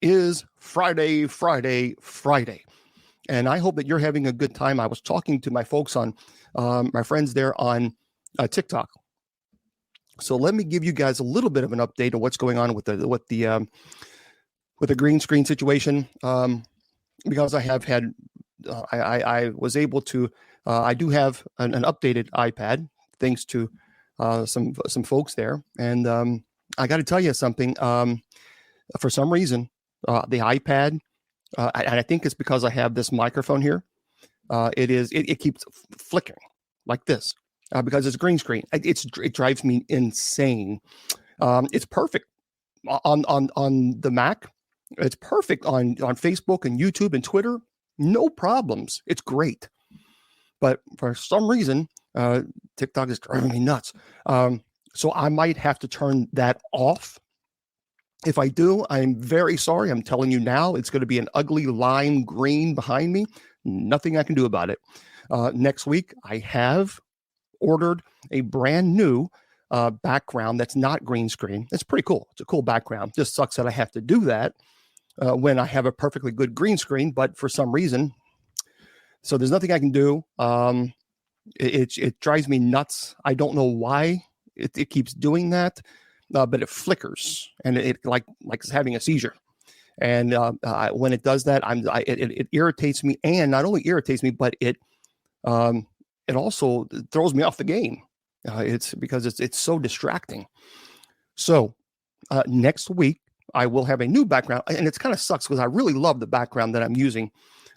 is Friday. And I hope that you're having a good time. I was talking to my folks on, my friends there on TikTok. So let me give you guys a little bit of an update on what's going on with the green screen situation. Because I have had, I was able to, I do have an updated iPad thanks to some folks there. And I got to tell you something. For some reason, the iPad, and I think it's because I have this microphone here. It keeps flickering like this because it's a green screen. It drives me insane. It's perfect on the Mac. It's perfect on Facebook and YouTube and Twitter. No problems. It's great. But for some reason, TikTok is driving me nuts. So I might have to turn that off. If I do, I'm very sorry. I'm telling you now, it's going to be an ugly lime green behind me. Nothing I can do about it. Next week, I have ordered a brand new background that's not green screen. It's pretty cool. It's a cool background. Just sucks that I have to do that when I have a perfectly good green screen, but for some reason, so there's nothing I can do. It drives me nuts. I don't know why it keeps doing that. But it flickers and it like it's having a seizure. And when it does that, it irritates me, and not only irritates me, but it also throws me off the game. It's because it's so distracting. So next week I will have a new background, and it's kind of sucks because I really love the background that I'm using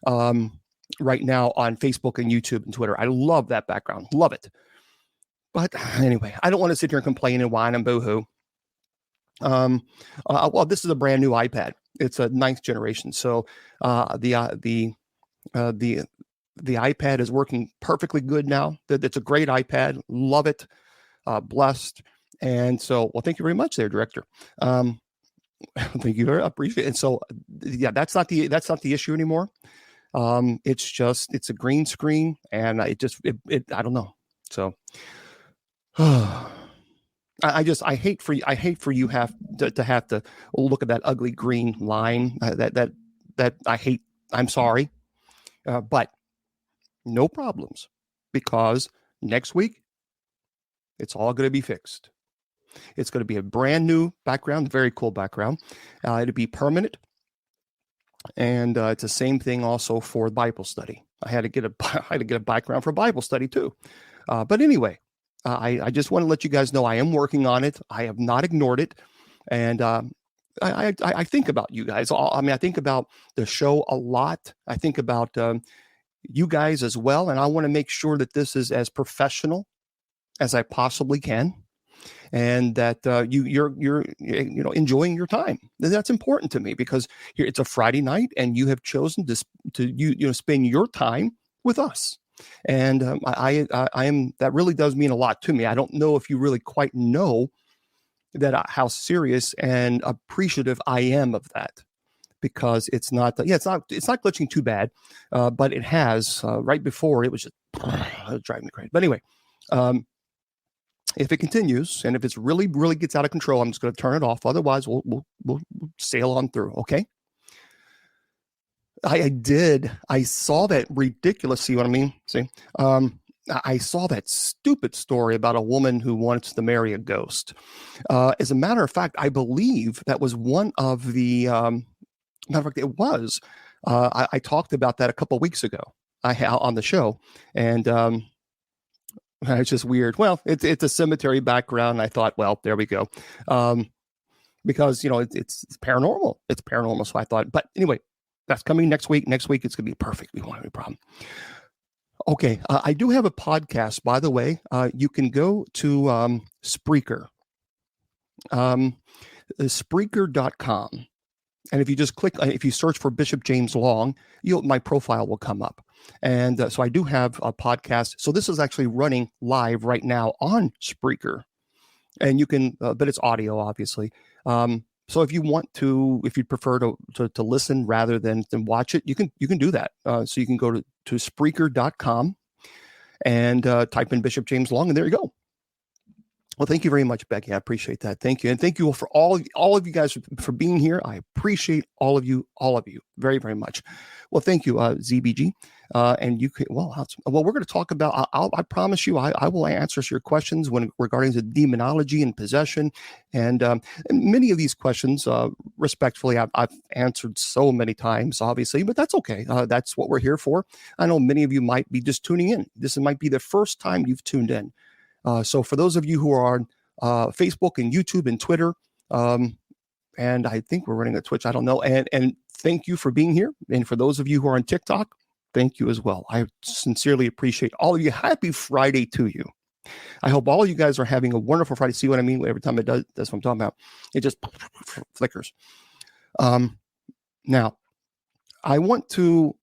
right now on Facebook and YouTube and Twitter. I love that background, love it. But anyway, I don't want to sit here and complain and whine and boo-hoo. Well, this is a brand new iPad. It's a 9th generation. So, the iPad is working perfectly good now. It's a great iPad. Love it. Blessed. And so, well, thank you very much there, Director. Thank you very much. Appreciate it. And so, yeah, that's not the issue anymore. It's a green screen, and I don't know. So, I hate for you have to look at that ugly green line that I hate. I'm sorry, but no problems, because next week it's all going to be fixed. It's going to be a brand new background, very cool background. It'll be permanent, and it's the same thing also for Bible study. I had to get a background for Bible study too, but anyway. I just want to let you guys know I am working on it. I have not ignored it. And I think about you guys. I think about the show a lot. I think about you guys as well. And I want to make sure that this is as professional as I possibly can. And that you're enjoying your time. That's important to me, because here it's a Friday night and you have chosen to spend your time with us. And I am, that really does mean a lot to me. I don't know if you really quite know that how serious and appreciative I am of that, because it's not glitching too bad, but it has right before it was just driving me crazy. But anyway, if it continues and if it's really gets out of control, I'm just going to turn it off. Otherwise, we'll sail on through. Okay. I saw that ridiculous. See what I mean? See, I saw that stupid story about a woman who wants to marry a ghost. As a matter of fact, I believe that was one of the, matter of fact, it was, I talked about that a couple of weeks ago on the show. And, it's just weird. Well, it's a cemetery background. I thought, well, there we go. Because, it's paranormal. It's paranormal. So I thought, but anyway, that's coming next week. Next week, it's going to be perfect. We won't have any problem. Okay. I do have a podcast, by the way. You can go to Spreaker, Spreaker.com. And if you just click, if you search for Bishop James Long, my profile will come up. And so I do have a podcast. So this is actually running live right now on Spreaker. And you can, but it's audio, obviously. So if you want to, if you prefer to listen rather than watch it, you can do that. So you can go to Spreaker.com and type in Bishop James Long, and there you go. Well, thank you very much, Becky. I appreciate that. Thank you. And thank you for all of you guys for being here. I appreciate all of you very, very much. Well, thank you, ZBG. And you can, well, we're going to talk about, I promise you, I will answer your questions regarding the demonology and possession. And many of these questions, respectfully, I've answered so many times, obviously, but that's okay. That's what we're here for. I know many of you might be just tuning in. This might be the first time you've tuned in. So for those of you who are on Facebook and YouTube and Twitter, and I think we're running a Twitch, I don't know. And thank you for being here. And for those of you who are on TikTok, thank you as well. I sincerely appreciate all of you. Happy Friday to you. I hope all of you guys are having a wonderful Friday. See what I mean? Every time it does, that's what I'm talking about. It just flickers. Now, I want to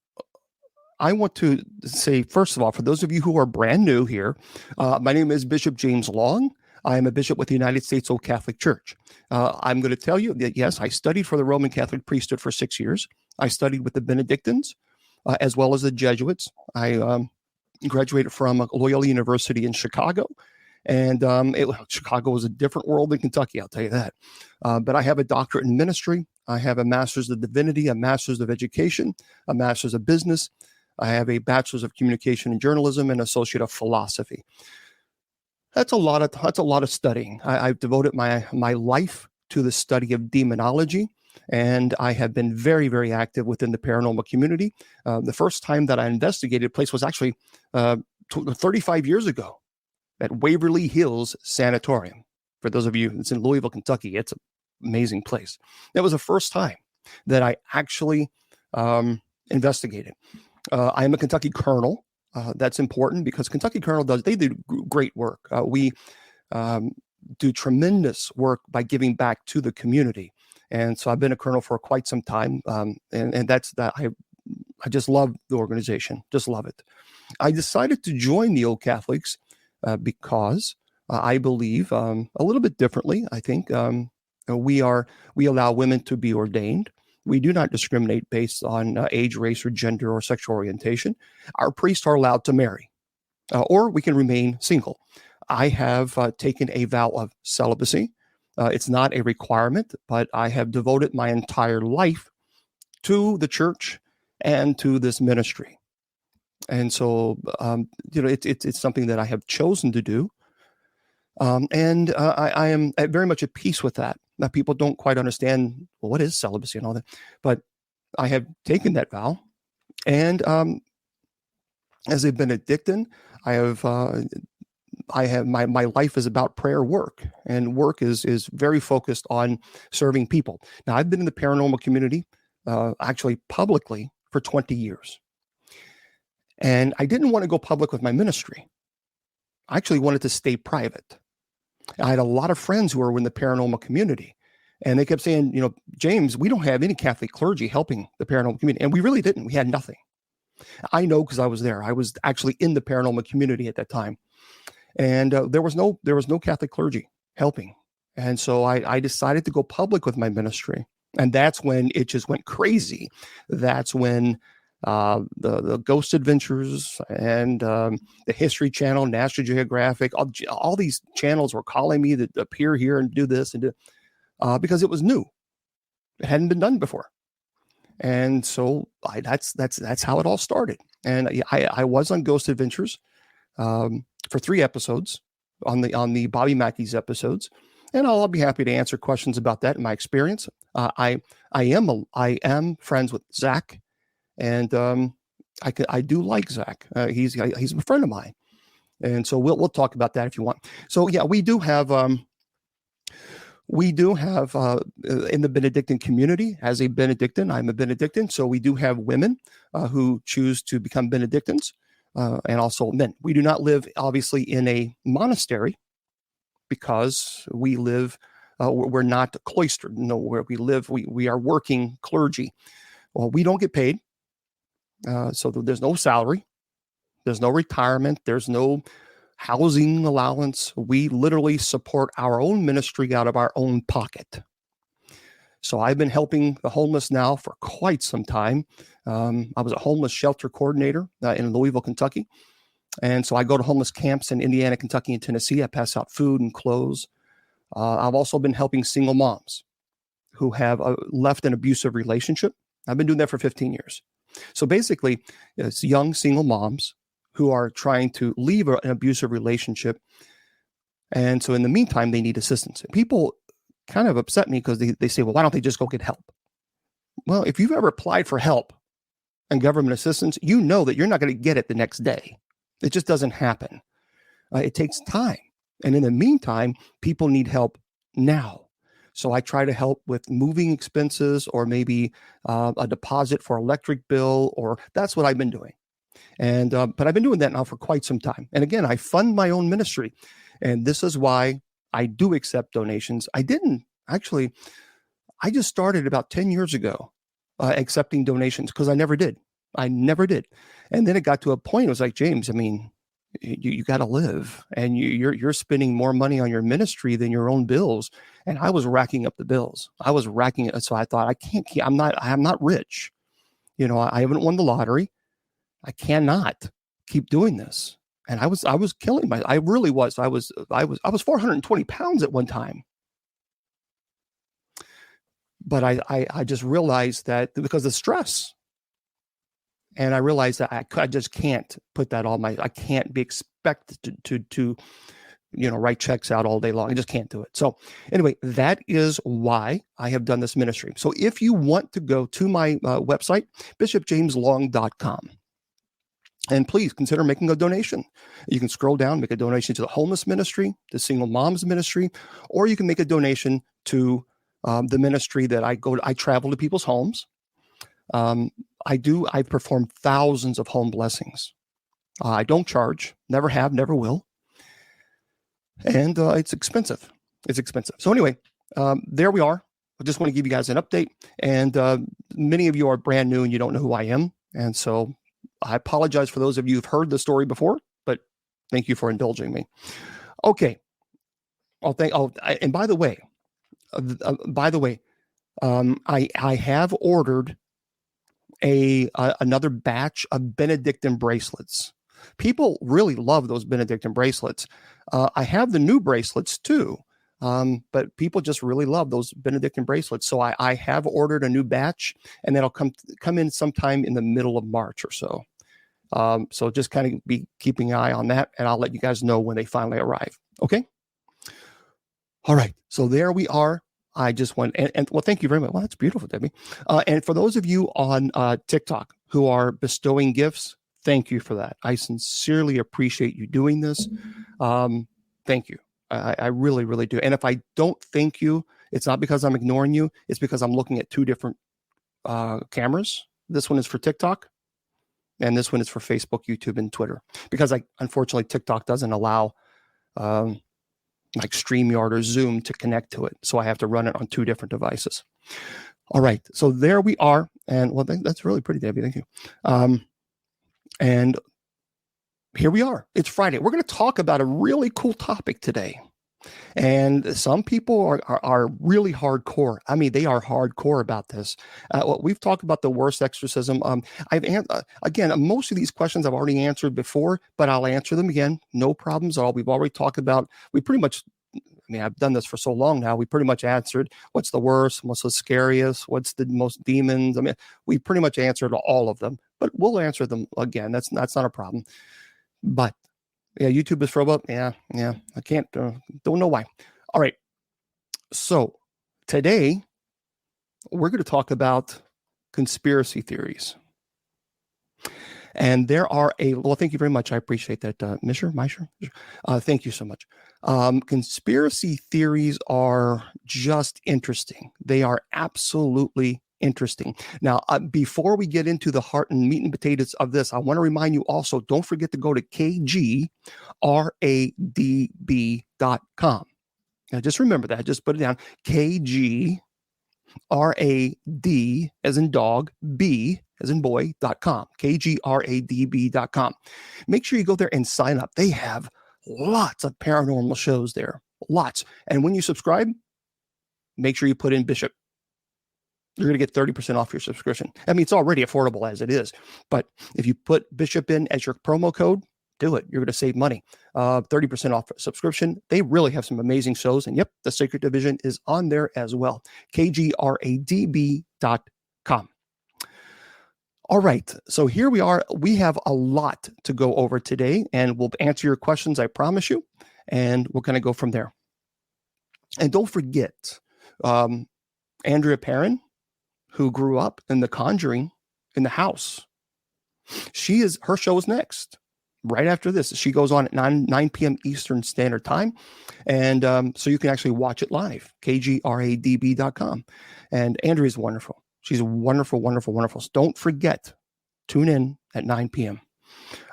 say, first of all, for those of you who are brand new here, my name is Bishop James Long. I am a bishop with the United States Old Catholic Church. I'm going to tell you that, yes, I studied for the Roman Catholic priesthood for 6 years. I studied with the Benedictines as well as the Jesuits. I graduated from Loyola University in Chicago. And Chicago was a different world than Kentucky, I'll tell you that. But I have a doctorate in ministry. I have a master's of divinity, a master's of education, a master's of business. I have a bachelor's of communication and journalism and associate of philosophy. That's a lot of studying. I've devoted my life to the study of demonology, and I have been very, very active within the paranormal community. The first time that I investigated a place was actually 35 years ago at Waverly Hills Sanatorium. For those of you, it's in Louisville, Kentucky. It's an amazing place. That was the first time that I actually investigated. I am a Kentucky colonel. That's important because Kentucky colonel they do great work. We do tremendous work by giving back to the community. And so I've been a colonel for quite some time. And that's that. I just love the organization, just love it. I decided to join the Old Catholics because I believe a little bit differently. I think we allow women to be ordained. We do not discriminate based on age, race, or gender or sexual orientation. Our priests are allowed to marry, or we can remain single. I have taken a vow of celibacy. It's not a requirement, but I have devoted my entire life to the church and to this ministry. And so, it's something that I have chosen to do. And I am very much at peace with that. Now, people don't quite understand, well, what is celibacy and all that, but I have taken that vow. And as a Benedictine, I have my life is about prayer work, and work is very focused on serving people. Now, I've been in the paranormal community, actually publicly, for 20 years. And I didn't want to go public with my ministry. I actually wanted to stay private. I had a lot of friends who were in the paranormal community, and they kept saying, James, we don't have any Catholic clergy helping the paranormal community. And we really didn't. We had nothing. I know because I was there. I was actually in the paranormal community at that time. And there was no Catholic clergy helping. And so I decided to go public with my ministry. And that's when it just went crazy. That's when the Ghost Adventures and the History Channel, National Geographic, all these channels were calling me to appear here and do this and do, because it was new. It hadn't been done before. And so that's how it all started. And I was on Ghost Adventures for 3 episodes on the Bobby Mackey's episodes. And I'll be happy to answer questions about that and my experience. I am friends with Zach. And I do like Zach. He's a friend of mine, and so we'll talk about that if you want. So yeah, we do have in the Benedictine community. As a Benedictine, I'm a Benedictine, so we do have women who choose to become Benedictines, and also men. We do not live obviously in a monastery because we live. We're not cloistered. No, where we live, we are working clergy. Well, we don't get paid. So there's no salary, there's no retirement, there's no housing allowance. We literally support our own ministry out of our own pocket. So I've been helping the homeless now for quite some time. I was a homeless shelter coordinator in Louisville, Kentucky. And so I go to homeless camps in Indiana, Kentucky, and Tennessee. I pass out food and clothes. I've also been helping single moms who have left an abusive relationship. I've been doing that for 15 years. So basically, it's young single moms who are trying to leave an abusive relationship. And so in the meantime, they need assistance. And people kind of upset me because they say, well, why don't they just go get help? Well, if you've ever applied for help and government assistance, you know that you're not going to get it the next day. It just doesn't happen. It takes time. And in the meantime, people need help now. So I try to help with moving expenses or maybe a deposit for electric bill, or that's what I've been doing. And but I've been doing that now for quite some time. And again, I fund my own ministry. And this is why I do accept donations. I just started about 10 years ago accepting donations because I never did. And then it got to a point, it was like, James, I mean, you got to live, and you're spending more money on your ministry than your own bills. And I was racking up the bills. I was racking it. So I thought, I can't keep, I'm not rich. You know, I haven't won the lottery. I cannot keep doing this. And I was killing I really was. I was 420 pounds at one time. But I just realized that because of stress. And I realized that I just can't put that on I can't be expected to write checks out all day long. I just can't do it. So anyway, that is why I have done this ministry. So if you want to go to my website, bishopjameslong.com, and please consider making a donation. You can scroll down, make a donation to the homeless ministry, the single moms ministry, or you can make a donation to the ministry that I travel to people's homes. I perform thousands of home blessings. I don't charge, never have, never will. And it's expensive. So anyway, there we are. I just want to give you guys an update. And many of you are brand new and you don't know who I am. And so I apologize for those of you who've heard the story before, but thank you for indulging me. Okay. And by the way, I have ordered another batch of Benedictine bracelets. People really love those Benedictine bracelets. I have the new bracelets too, but people just really love those Benedictine bracelets. So I have ordered a new batch, and that'll come in sometime in the middle of March or so. So just kind of be keeping an eye on that, and I'll let you guys know when they finally arrive. Okay. All right. So there we are. I just want, and well, thank you very much. Well, that's beautiful, Debbie. And for those of you on TikTok who are bestowing gifts, thank you for that. I sincerely appreciate you doing this. Thank you. I really, really do. And if I don't thank you, it's not because I'm ignoring you. It's because I'm looking at two different cameras. This one is for TikTok, and this one is for Facebook, YouTube, and Twitter. Because unfortunately, TikTok doesn't allow like StreamYard or Zoom to connect to it. So I have to run it on two different devices. All right. So there we are. And well, that's really pretty, Debbie. Thank you. And here we are. It's Friday. We're going to talk about a really cool topic today. And some people are really hardcore. I mean, they are hardcore about this. We've talked about the worst exorcism. Again, most of these questions I've already answered before, but I'll answer them again. No problems at all. We've already talked about, I've done this for so long now. We pretty much answered what's the worst, what's the scariest, what's the most demons. We pretty much answered all of them, but we'll answer them again. That's not a problem. But yeah, YouTube is frozen up. Yeah. I can't, don't know why. All right. So today we're going to talk about conspiracy theories. And there are thank you very much. I appreciate that. Misher. Thank you so much. Conspiracy theories are just interesting. They are absolutely interesting. Now, before we get into the heart and meat and potatoes of this, I want to remind you also, don't forget to go to kgradb.com. Now, just remember that. Just put it down. KGRAD as in dog, B as in boy.com. KGRADB.com. Make sure you go there and sign up. They have lots of paranormal shows there. Lots. And when you subscribe, make sure you put in Bishop. You're going to get 30% off your subscription. I mean, it's already affordable as it is. But if you put Bishop in as your promo code, do it. You're going to save money. 30% off subscription. They really have some amazing shows. And yep, the Sacred Division is on there as well. KGRADB.com. All right. So here we are. We have a lot to go over today, and we'll answer your questions, I promise you. And we're going to go from there. And don't forget, Andrea Perron, who grew up in The Conjuring in the house. Her show is next, right after this. She goes on at 9 p.m. Eastern Standard Time. And so you can actually watch it live, KGRADB.com. And Andrea's wonderful. She's wonderful, wonderful, wonderful. So don't forget, tune in at 9 p.m.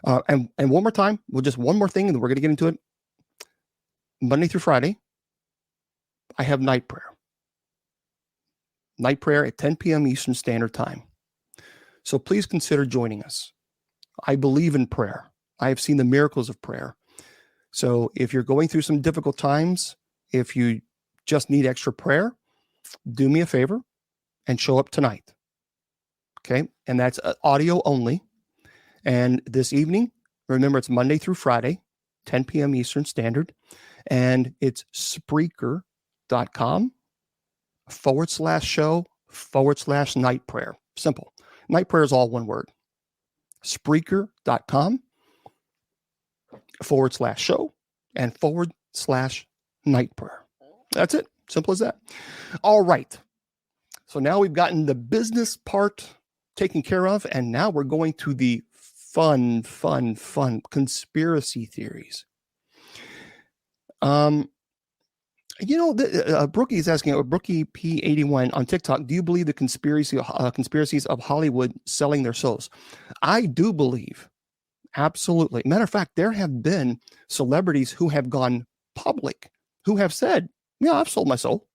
And one more time, just one more thing, and then we're going to get into it. Monday through Friday, I have night prayer. Night prayer at 10 p.m. Eastern Standard Time. So please consider joining us. I believe in prayer. I have seen the miracles of prayer. So if you're going through some difficult times, if you just need extra prayer, do me a favor and show up tonight. Okay? And that's audio only. And this evening, remember, it's Monday through Friday, 10 p.m. Eastern Standard. And it's Spreaker.com/show/night prayer. Simple. Night prayer is all one word. Spreaker.com/show and /night prayer. That's it. Simple as that. All right. So now we've gotten the business part taken care of, and now we're going to the fun conspiracy theories. Brookie is asking, Brookie P81 on TikTok, do you believe the conspiracies of Hollywood selling their souls? I do believe, absolutely. Matter of fact, there have been celebrities who have gone public, who have said, yeah, I've sold my soul,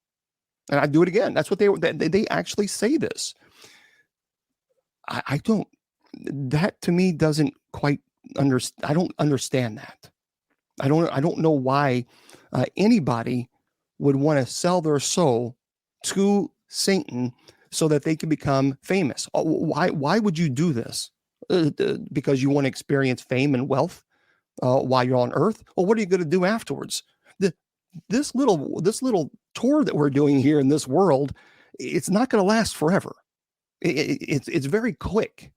and I'd do it again. That's what they actually say this. I don't, that to me doesn't quite understand. I don't understand that. I don't know why anybody would want to sell their soul to Satan so that they can become famous. Why would you do this? Because you want to experience fame and wealth while you're on earth? Well, what are you going to do afterwards? This little tour that we're doing here in this world, it's not going to last forever. It's very quick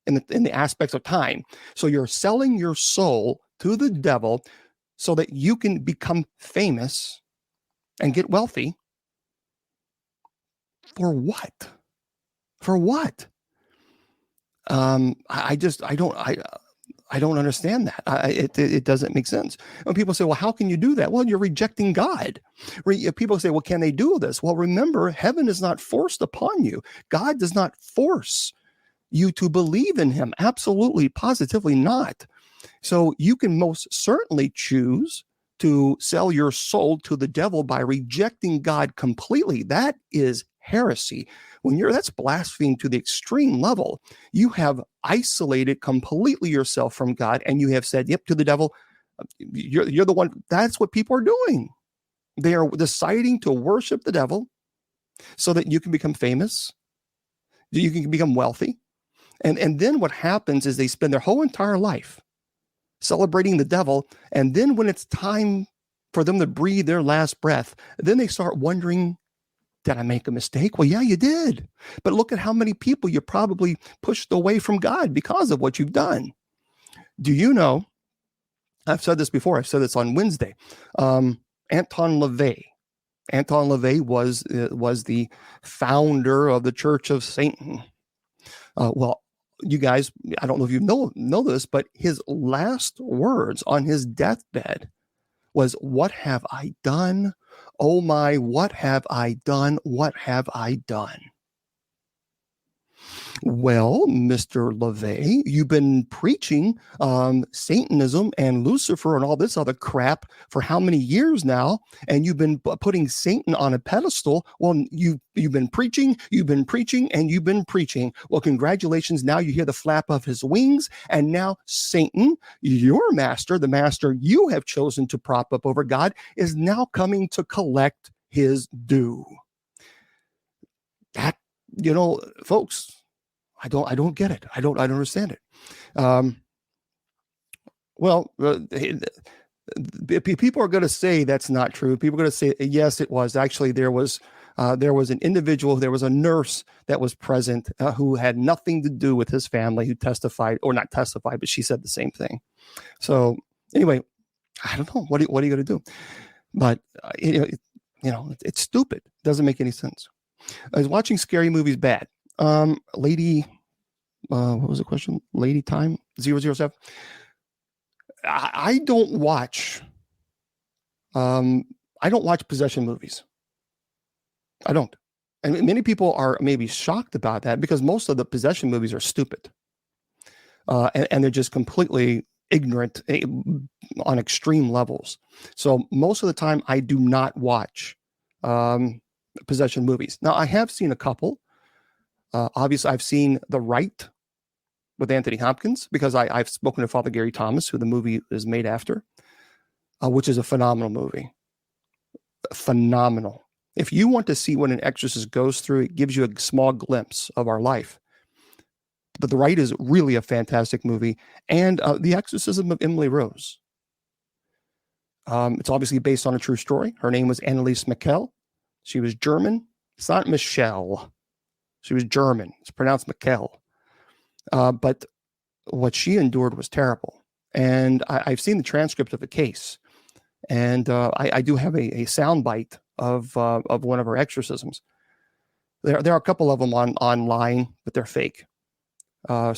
in the aspects of time. So you're selling your soul to the devil so that you can become famous and get wealthy. For what? For what? I don't understand that. It doesn't make sense. When people say, well, how can you do that? Well, you're rejecting God. People say, well, can they do this? Well, remember, heaven is not forced upon you. God does not force you to believe in him. Absolutely, positively not. So you can most certainly choose to sell your soul to the devil by rejecting God completely. That is heresy. That's blasphemy to the extreme level. You have isolated completely yourself from God, and you have said, yep, to the devil, you're the one. That's what people are doing. They are deciding to worship the devil so that you can become famous, you can become wealthy. And then what happens is they spend their whole entire life celebrating the devil. And then when it's time for them to breathe their last breath, then they start wondering, did I make a mistake? Well, yeah, you did. But look at how many people you probably pushed away from God because of what you've done. Do you know, I've said this before, I've said this on Wednesday, Anton LaVey. Anton LaVey was the founder of the Church of Satan. Well, you guys, I don't know if you know this, but his last words on his deathbed was, what have I done? Oh my, what have I done? What have I done? Well, Mr. LaVey, you've been preaching Satanism and Lucifer and all this other crap for how many years now? And you've been putting Satan on a pedestal. Well, you've been preaching, and you've been preaching. Well, congratulations. Now you hear the flap of his wings. And now Satan, your master, the master you have chosen to prop up over God, is now coming to collect his due. That, folks, I don't get it. I don't understand it. Well, people are going to say that's not true. People are going to say yes, it was. Actually, there was an individual, there was a nurse that was present who had nothing to do with his family, who testified, or not testified, but she said the same thing. So anyway, I don't know what are you going to do, but it's stupid. It doesn't make any sense. Is watching scary movies bad? Lady, what was the question? Lady Time 007. I don't watch. I don't watch possession movies. I don't. And many people are maybe shocked about that because most of the possession movies are stupid. And they're just completely ignorant on extreme levels. So most of the time, I do not watch possession movies. Now, I have seen a couple. Obviously, I've seen The Rite with Anthony Hopkins because I've spoken to Father Gary Thomas, who the movie is made after, which is a phenomenal movie. Phenomenal. If you want to see what an exorcist goes through, it gives you a small glimpse of our life. But The Rite is really a fantastic movie. And The Exorcism of Emily Rose. It's obviously based on a true story. Her name was Anneliese Michel. She was German. It's not Michelle. She was German. It's pronounced Michel. But what she endured was terrible. And I've seen the transcript of the case. And I do have a sound bite of one of her exorcisms. There are a couple of them online, but they're fake. I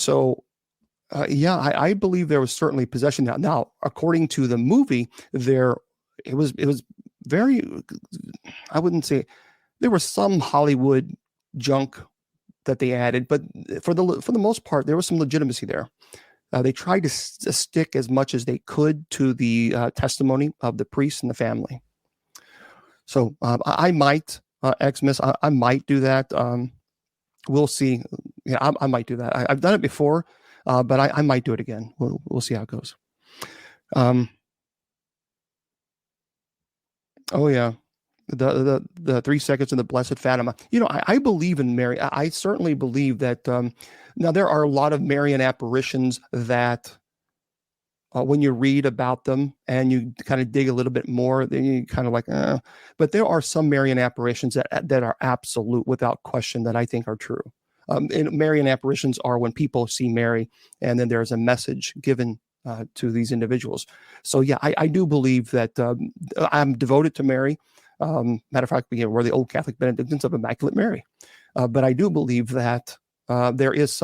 believe there was certainly possession. Now, according to the movie, it was very, I wouldn't say, there was some Hollywood junk that they added, but for the most part, there was some legitimacy there. They tried to stick as much as they could to the testimony of the priest and the family. So I might, Xmas, I might do that. We'll see. Yeah, I might do that. I've done it before, but I might do it again. We'll see how it goes. Oh yeah, the 3 seconds in the Blessed Fatima. I believe in Mary. I certainly believe that. Now there are a lot of Marian apparitions that, when you read about them and you kind of dig a little bit more, then you kind of like, but there are some Marian apparitions that are absolute, without question, that I think are true. And Marian apparitions are when people see Mary and then there's a message given to these individuals. So yeah, I do believe that I'm devoted to Mary. Matter of fact, we're the old Catholic Benedictines of Immaculate Mary. But I do believe that there's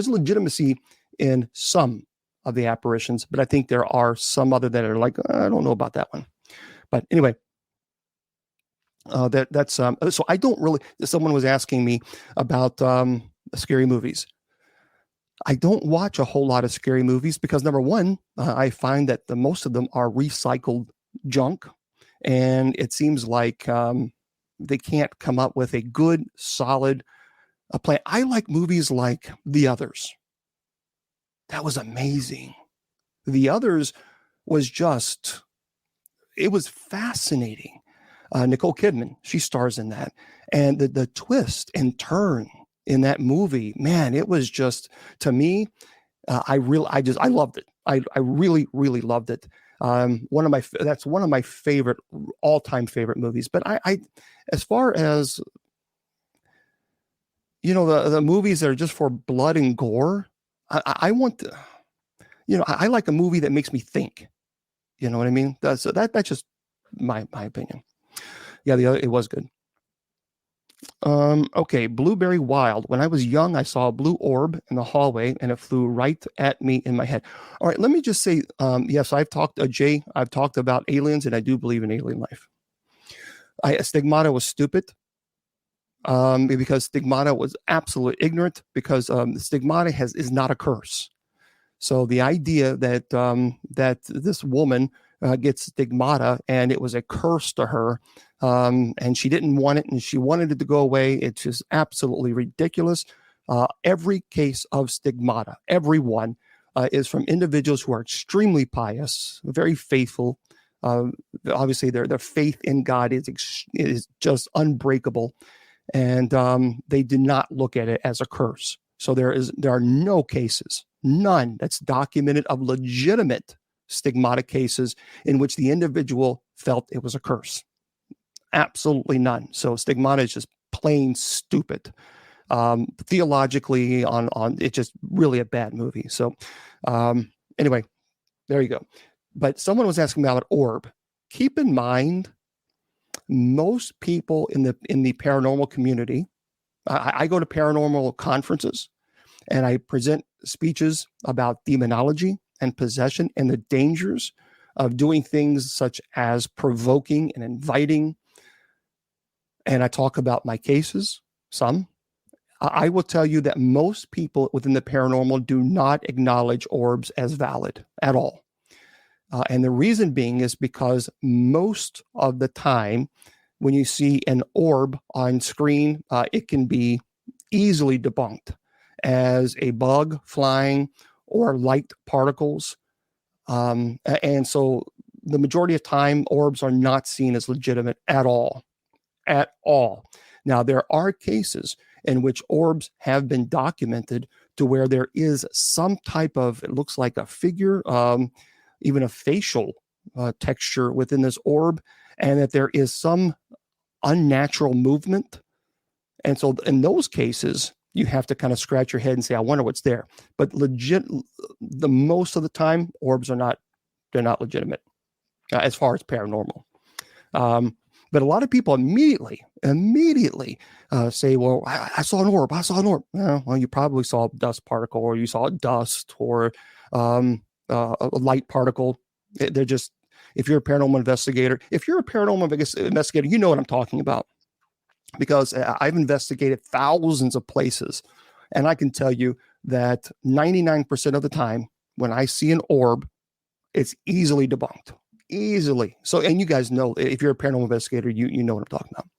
legitimacy in some of the apparitions, but I think there are some other that are like, I don't know about that one. But anyway, that's so I don't really. Someone was asking me about scary movies. I don't watch a whole lot of scary movies because, number one, I find that most of them are recycled junk, and it seems like they can't come up with a good, solid plan. I like movies like The Others. That was amazing. The Others was just, it was fascinating. Nicole Kidman, she stars in that. And the twist and turn in that movie, man, it was just, to me, I loved it. I really, really loved it. That's one of my favorite, all-time favorite movies. But I as far as, the movies that are just for blood and gore, I want to, I like a movie that makes me think. You know what I mean? That's just my opinion. Yeah, it was good. Okay, Blueberry Wild. When I was young, I saw a blue orb in the hallway, and it flew right at me in my head. All right, let me just say, yes, I've talked about aliens, and I do believe in alien life. Stigmata was stupid. Because Stigmata was absolutely ignorant, because Stigmata is not a curse. So the idea that that this woman gets Stigmata and it was a curse to her, and she didn't want it and she wanted it to go away, it's just absolutely ridiculous. Every case of Stigmata, everyone, is from individuals who are extremely pious, very faithful. Obviously, their faith in God is just unbreakable. And they did not look at it as a curse. So there are no cases, none that's documented of legitimate stigmatic cases in which the individual felt it was a curse. Absolutely none. So stigmata is just plain stupid. Theologically, on it's just really a bad movie. So anyway, there you go. But someone was asking me about orb. Keep in mind, most people in the paranormal community, I go to paranormal conferences and I present speeches about demonology and possession and the dangers of doing things such as provoking and inviting. And I talk about my cases, some. I will tell you that most people within the paranormal do not acknowledge orbs as valid at all. And the reason being is because most of the time when you see an orb on screen, it can be easily debunked as a bug flying or light particles. And so the majority of time, orbs are not seen as legitimate at all. At all. Now, there are cases in which orbs have been documented to where there is some type of, it looks like a figure, even a facial texture within this orb, and that there is some unnatural movement. And so in those cases, you have to kind of scratch your head and say, I wonder what's there. But the most of the time, orbs are not, they're not legitimate as far as paranormal. But a lot of people immediately say, well, I saw an orb. I saw an orb. Well, you probably saw a dust particle, or you saw dust, or a light particle. They're just, if you're a paranormal investigator, you know what I'm talking about. Because I've investigated thousands of places, and I can tell you that 99% of the time when I see an orb, it's easily debunked. Easily. So, and you guys know, if you're a paranormal investigator, you know what I'm talking about.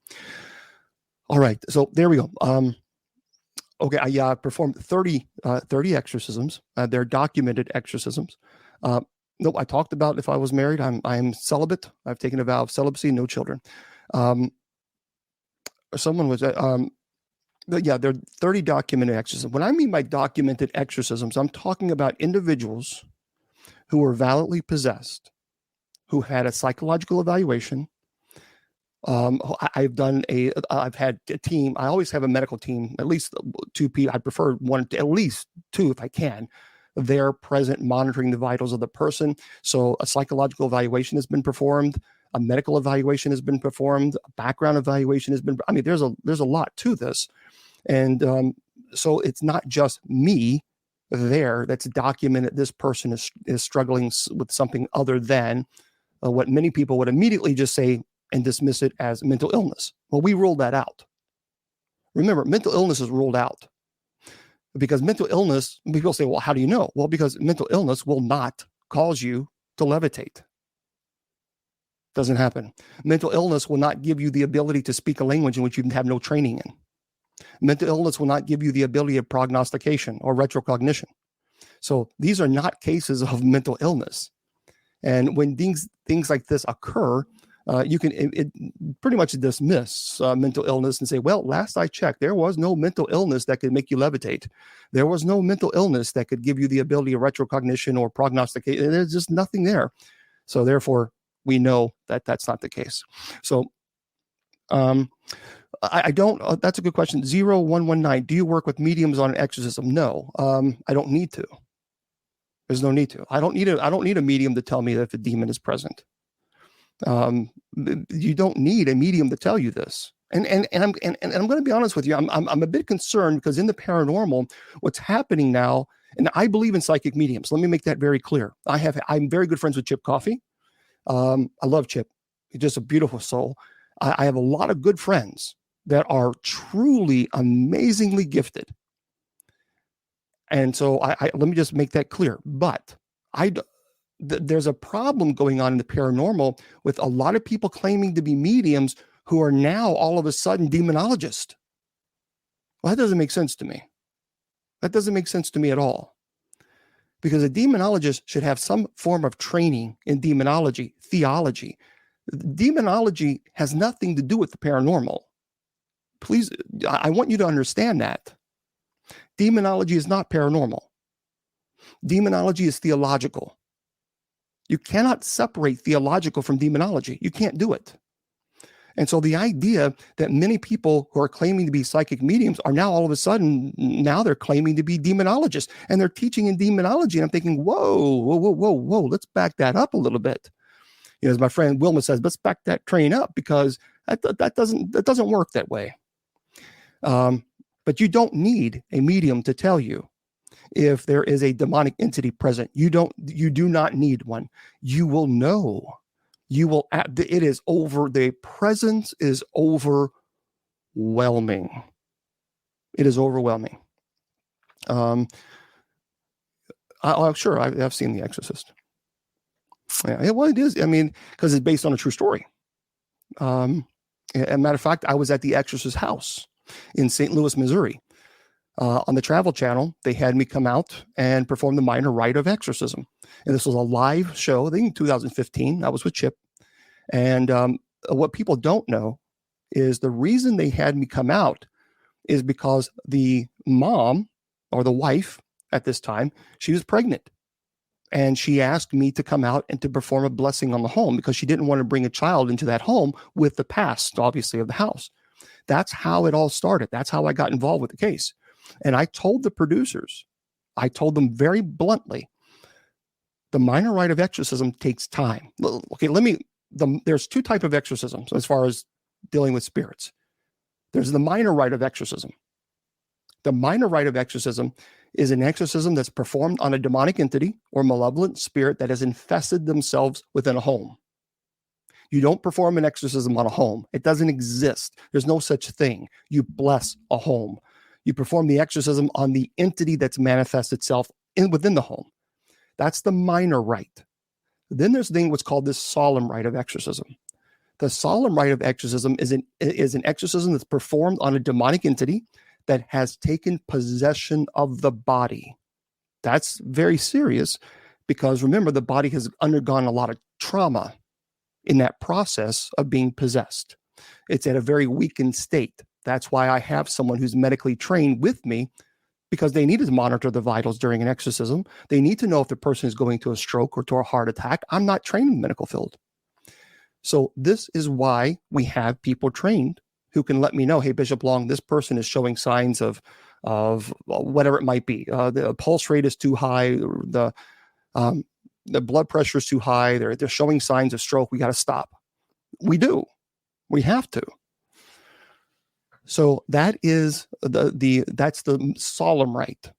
All right. So there we go. Okay. I performed 30 exorcisms. They're documented exorcisms. Nope. I talked about if I was married, I'm celibate. I've taken a vow of celibacy, no children. Someone was, but yeah, there are 30 documented exorcisms. When I mean by documented exorcisms, I'm talking about individuals who were validly possessed, who had a psychological evaluation. I've had a team. I always have a medical team, at least 2 people. I prefer one, at least 2 if I can. They're present monitoring the vitals of the person. So a psychological evaluation has been performed. A medical evaluation has been performed. A background evaluation has been, I mean, there's a lot to this. And so it's not just me there that's documented this person is struggling with something other than what many people would immediately just say and dismiss it as mental illness. Well, we ruled that out. Remember, mental illness is ruled out. Because mental illness, people say, well, how do you know? Well, because mental illness will not cause you to levitate. Doesn't happen. Mental illness will not give you the ability to speak a language in which you have no training in. Mental illness will not give you the ability of prognostication or retrocognition. So these are not cases of mental illness. And when things like this occur, you can pretty much dismiss mental illness and say, well, last I checked, there was no mental illness that could make you levitate. There was no mental illness that could give you the ability of retrocognition or prognostication. There's just nothing there. So therefore, we know that that's not the case. So I don't, that's a good question. 0119, do you work with mediums on an exorcism? No, I don't need to. There's no need to. I don't need a medium to tell me that if a demon is present. You don't need a medium to tell you this. And I'm going to be honest with you. I'm a bit concerned because in the paranormal, what's happening now, and I believe in psychic mediums. Let me make that very clear. I'm very good friends with Chip Coffey. I love Chip. He's just a beautiful soul. I have a lot of good friends that are truly amazingly gifted. And so let me just make that clear. But there's a problem going on in the paranormal with a lot of people claiming to be mediums who are now all of a sudden demonologists. Well, that doesn't make sense to me. That doesn't make sense to me at all. Because a demonologist should have some form of training in demonology, theology. Demonology has nothing to do with the paranormal. Please, I want you to understand that. Demonology is not paranormal. Demonology is theological. You cannot separate theological from demonology. You can't do it. And so the idea that many people who are claiming to be psychic mediums are now all of a sudden, now they're claiming to be demonologists and they're teaching in demonology. And I'm thinking, whoa, let's back that up a little bit. You know, as my friend Wilma says, let's back that train up, because that doesn't work that way. But you don't need a medium to tell you if there is a demonic entity present. You do not need one. You will know. It is over. The presence is overwhelming. It is overwhelming. Sure, I've seen The Exorcist. Yeah, well, it is. I mean, because it's based on a true story. As a matter of fact, I was at the Exorcist's house in St. Louis, Missouri. On the Travel Channel, they had me come out and perform the minor rite of exorcism. And this was a live show, I think in 2015. I was with Chip. And what people don't know is the reason they had me come out is because the mom, or the wife at this time, she was pregnant. And she asked me to come out and to perform a blessing on the home, because she didn't want to bring a child into that home with the past, obviously, of the house. That's how it all started. That's how I got involved with the case. And I told the producers, I told them very bluntly, the minor rite of exorcism takes time. Okay, there's two types of exorcisms as far as dealing with spirits. There's the minor rite of exorcism. The minor rite of exorcism is an exorcism that's performed on a demonic entity or malevolent spirit that has infested themselves within a home. You don't perform an exorcism on a home. It doesn't exist. There's no such thing. You bless a home. You perform the exorcism on the entity that's manifested itself within the home. That's the minor rite. Then there's a thing what's called this solemn rite of exorcism. The solemn rite of exorcism is an exorcism that's performed on a demonic entity that has taken possession of the body. That's very serious, because remember, the body has undergone a lot of trauma in that process of being possessed. It's at a very weakened state. That's why I have someone who's medically trained with me, because they need to monitor the vitals during an exorcism. They need to know if the person is going to a stroke or to a heart attack. I'm not trained in the medical field. So this is why we have people trained who can let me know, hey, Bishop Long, this person is showing signs of whatever it might be. The pulse rate is too high. The blood pressure is too high. They're showing signs of stroke. We got to stop. We do. We have to. So that is that's the solemn rite.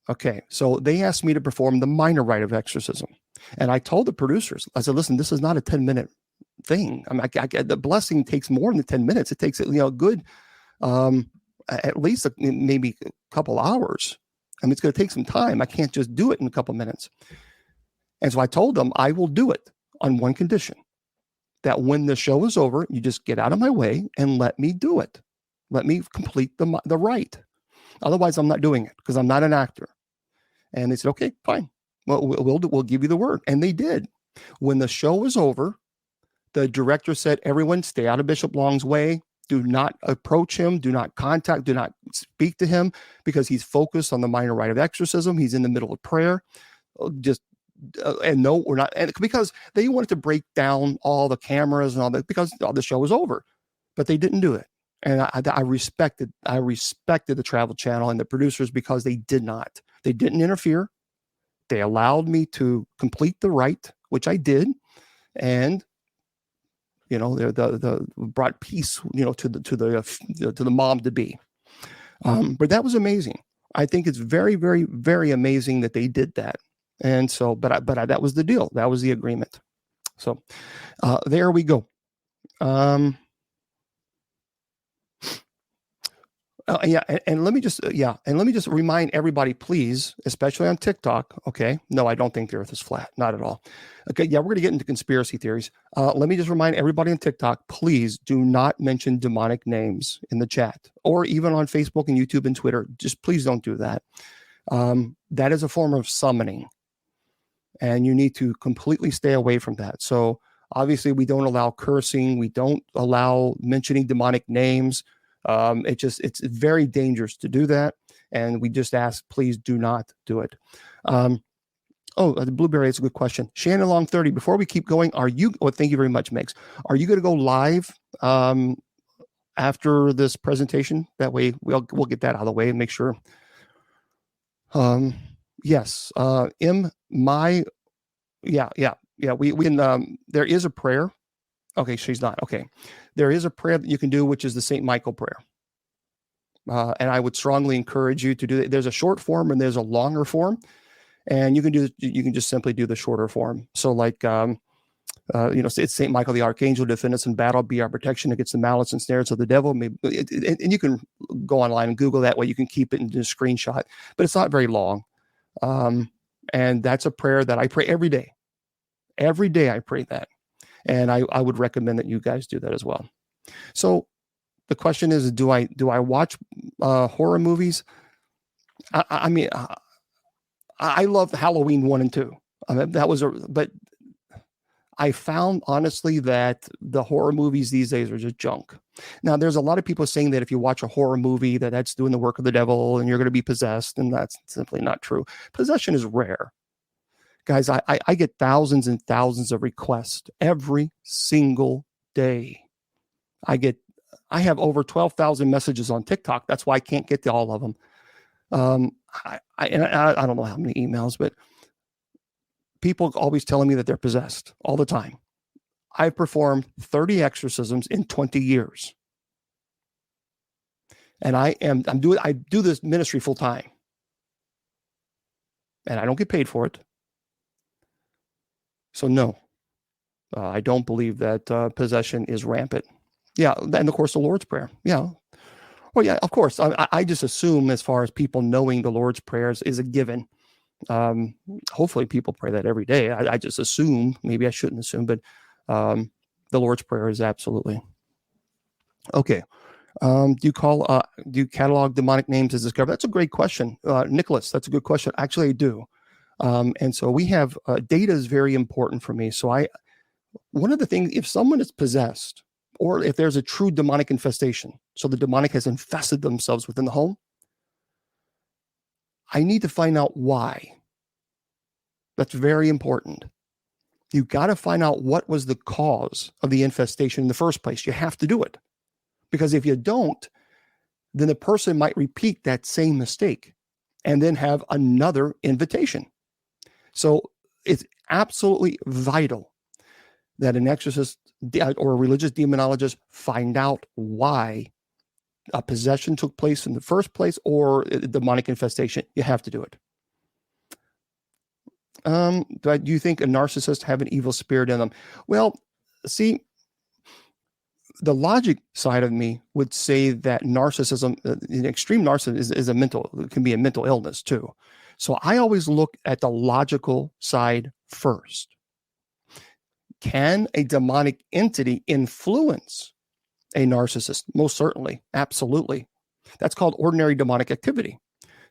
Okay, so they asked me to perform the minor rite of exorcism, and I told the producers, I said, listen, this is not a 10-minute thing. I mean, the blessing takes more than 10 minutes. It takes good, at least maybe a couple hours. I mean, it's going to take some time. I can't just do it in a couple minutes. And so I told them I will do it on one condition: that when the show is over, you just get out of my way and let me do it. Let me complete the rite. Otherwise, I'm not doing it, because I'm not an actor. And they said, okay, fine. Well, we'll give you the word. And they did. When the show was over, the director said, everyone stay out of Bishop Long's way. Do not approach him. Do not speak to him, because he's focused on the minor rite of exorcism. He's in the middle of prayer. And no, we're not. And because they wanted to break down all the cameras and all that, because the show was over, but they didn't do it. And I respected the Travel Channel and the producers, because they didn't interfere. They allowed me to complete the rite, which I did. And, the brought peace, to the mom to be. But that was amazing. I think it's very, very, very amazing that they did that. And so, but that was the deal. That was the agreement. So, there we go. And let me just remind everybody, please, especially on TikTok. Okay, no, I don't think the Earth is flat, not at all. Okay, yeah, we're going to get into conspiracy theories. Let me just remind everybody on TikTok, please do not mention demonic names in the chat, or even on Facebook and YouTube and Twitter. Just please don't do that. That is a form of summoning, and you need to completely stay away from that. So obviously, we don't allow cursing. We don't allow mentioning demonic names. It's very dangerous to do that. And we just ask, please do not do it. The Blueberry is a good question. Shannon Long 30, before we keep going, thank you very much, Megs. Are you going to go live after this presentation? That way we'll get that out of the way and make sure. Yes. We can, there is a prayer. Okay, she's not. Okay. There is a prayer that you can do, which is the St. Michael prayer. And I would strongly encourage you to do it. There's a short form and there's a longer form. And you can just simply do the shorter form. So like, it's St. Michael the Archangel, defend us in battle, be our protection against the malice and snares of the devil. And you can go online and Google that way. You can keep it in a screenshot, but it's not very long. And that's a prayer that I pray every day. Every day I pray that. And I would recommend that you guys do that as well. So the question is, do I watch horror movies? I mean, I love Halloween 1 and 2. But I found honestly that the horror movies these days are just junk. Now, there's a lot of people saying that if you watch a horror movie, that's doing the work of the devil and you're going to be possessed. And that's simply not true. Possession is rare. Guys, I get thousands and thousands of requests every single day. I have over 12,000 messages on TikTok. That's why I can't get to all of them. I don't know how many emails, but people always telling me that they're possessed all the time. I've performed 30 exorcisms in 20 years. And I do this ministry full time. And I don't get paid for it. So no, I don't believe that possession is rampant. Yeah. And of course the Lord's Prayer. Yeah. Well, yeah, of course. I just assume as far as people knowing the Lord's prayers is a given. Hopefully people pray that every day. I just assume, maybe I shouldn't assume, but the Lord's Prayer is absolutely. Okay. Do you catalog demonic names as discovered? That's a great question. Nicholas, that's a good question. Actually, I do. And so we have, data is very important for me. So one of the things, if someone is possessed, or if there's a true demonic infestation, so the demonic has infested themselves within the home, I need to find out why. That's very important. You got to find out what was the cause of the infestation in the first place. You have to do it. Because if you don't, then the person might repeat that same mistake and then have another invitation. So it's absolutely vital that an exorcist or a religious demonologist find out why a possession took place in the first place or a demonic infestation. You have to do it. Do you think a narcissist have an evil spirit in them? Well, see, the logic side of me would say that narcissism, an extreme narcissism can be a mental illness too. So I always look at the logical side first. Can a demonic entity influence a narcissist? Most certainly. Absolutely. That's called ordinary demonic activity.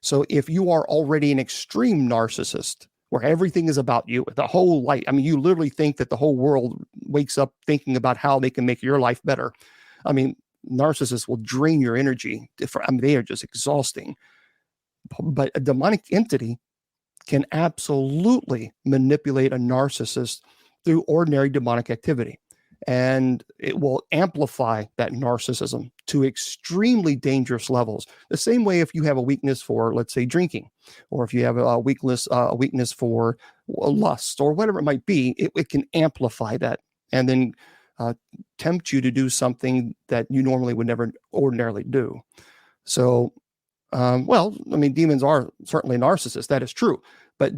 So if you are already an extreme narcissist, where everything is about you, the whole life, I mean, you literally think that the whole world wakes up thinking about how they can make your life better. I mean, narcissists will drain your energy. They are just exhausting. But a demonic entity can absolutely manipulate a narcissist through ordinary demonic activity. And it will amplify that narcissism to extremely dangerous levels. The same way if you have a weakness for, let's say, drinking, or if you have a weakness for lust or whatever it might be, it can amplify that and then tempt you to do something that you normally would never ordinarily do. So, demons are certainly narcissists. That is true. But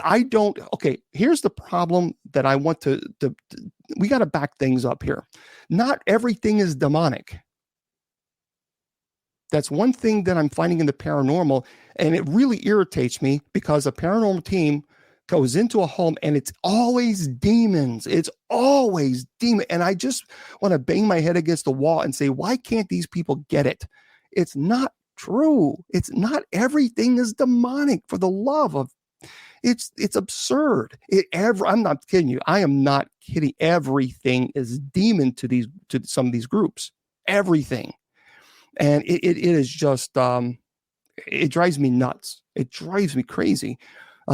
I don't, okay, here's the problem that I want to we got to back things up here. Not everything is demonic. That's one thing that I'm finding in the paranormal, and it really irritates me because a paranormal team goes into a home and it's always demons. It's always demon. And I just want to bang my head against the wall and say, why can't these people get it? It's not true. It's not everything is demonic, for the love of it's absurd. I'm not kidding you. I am not kidding. Everything is demon to some of these groups. Everything. And it is just it drives me nuts. It drives me crazy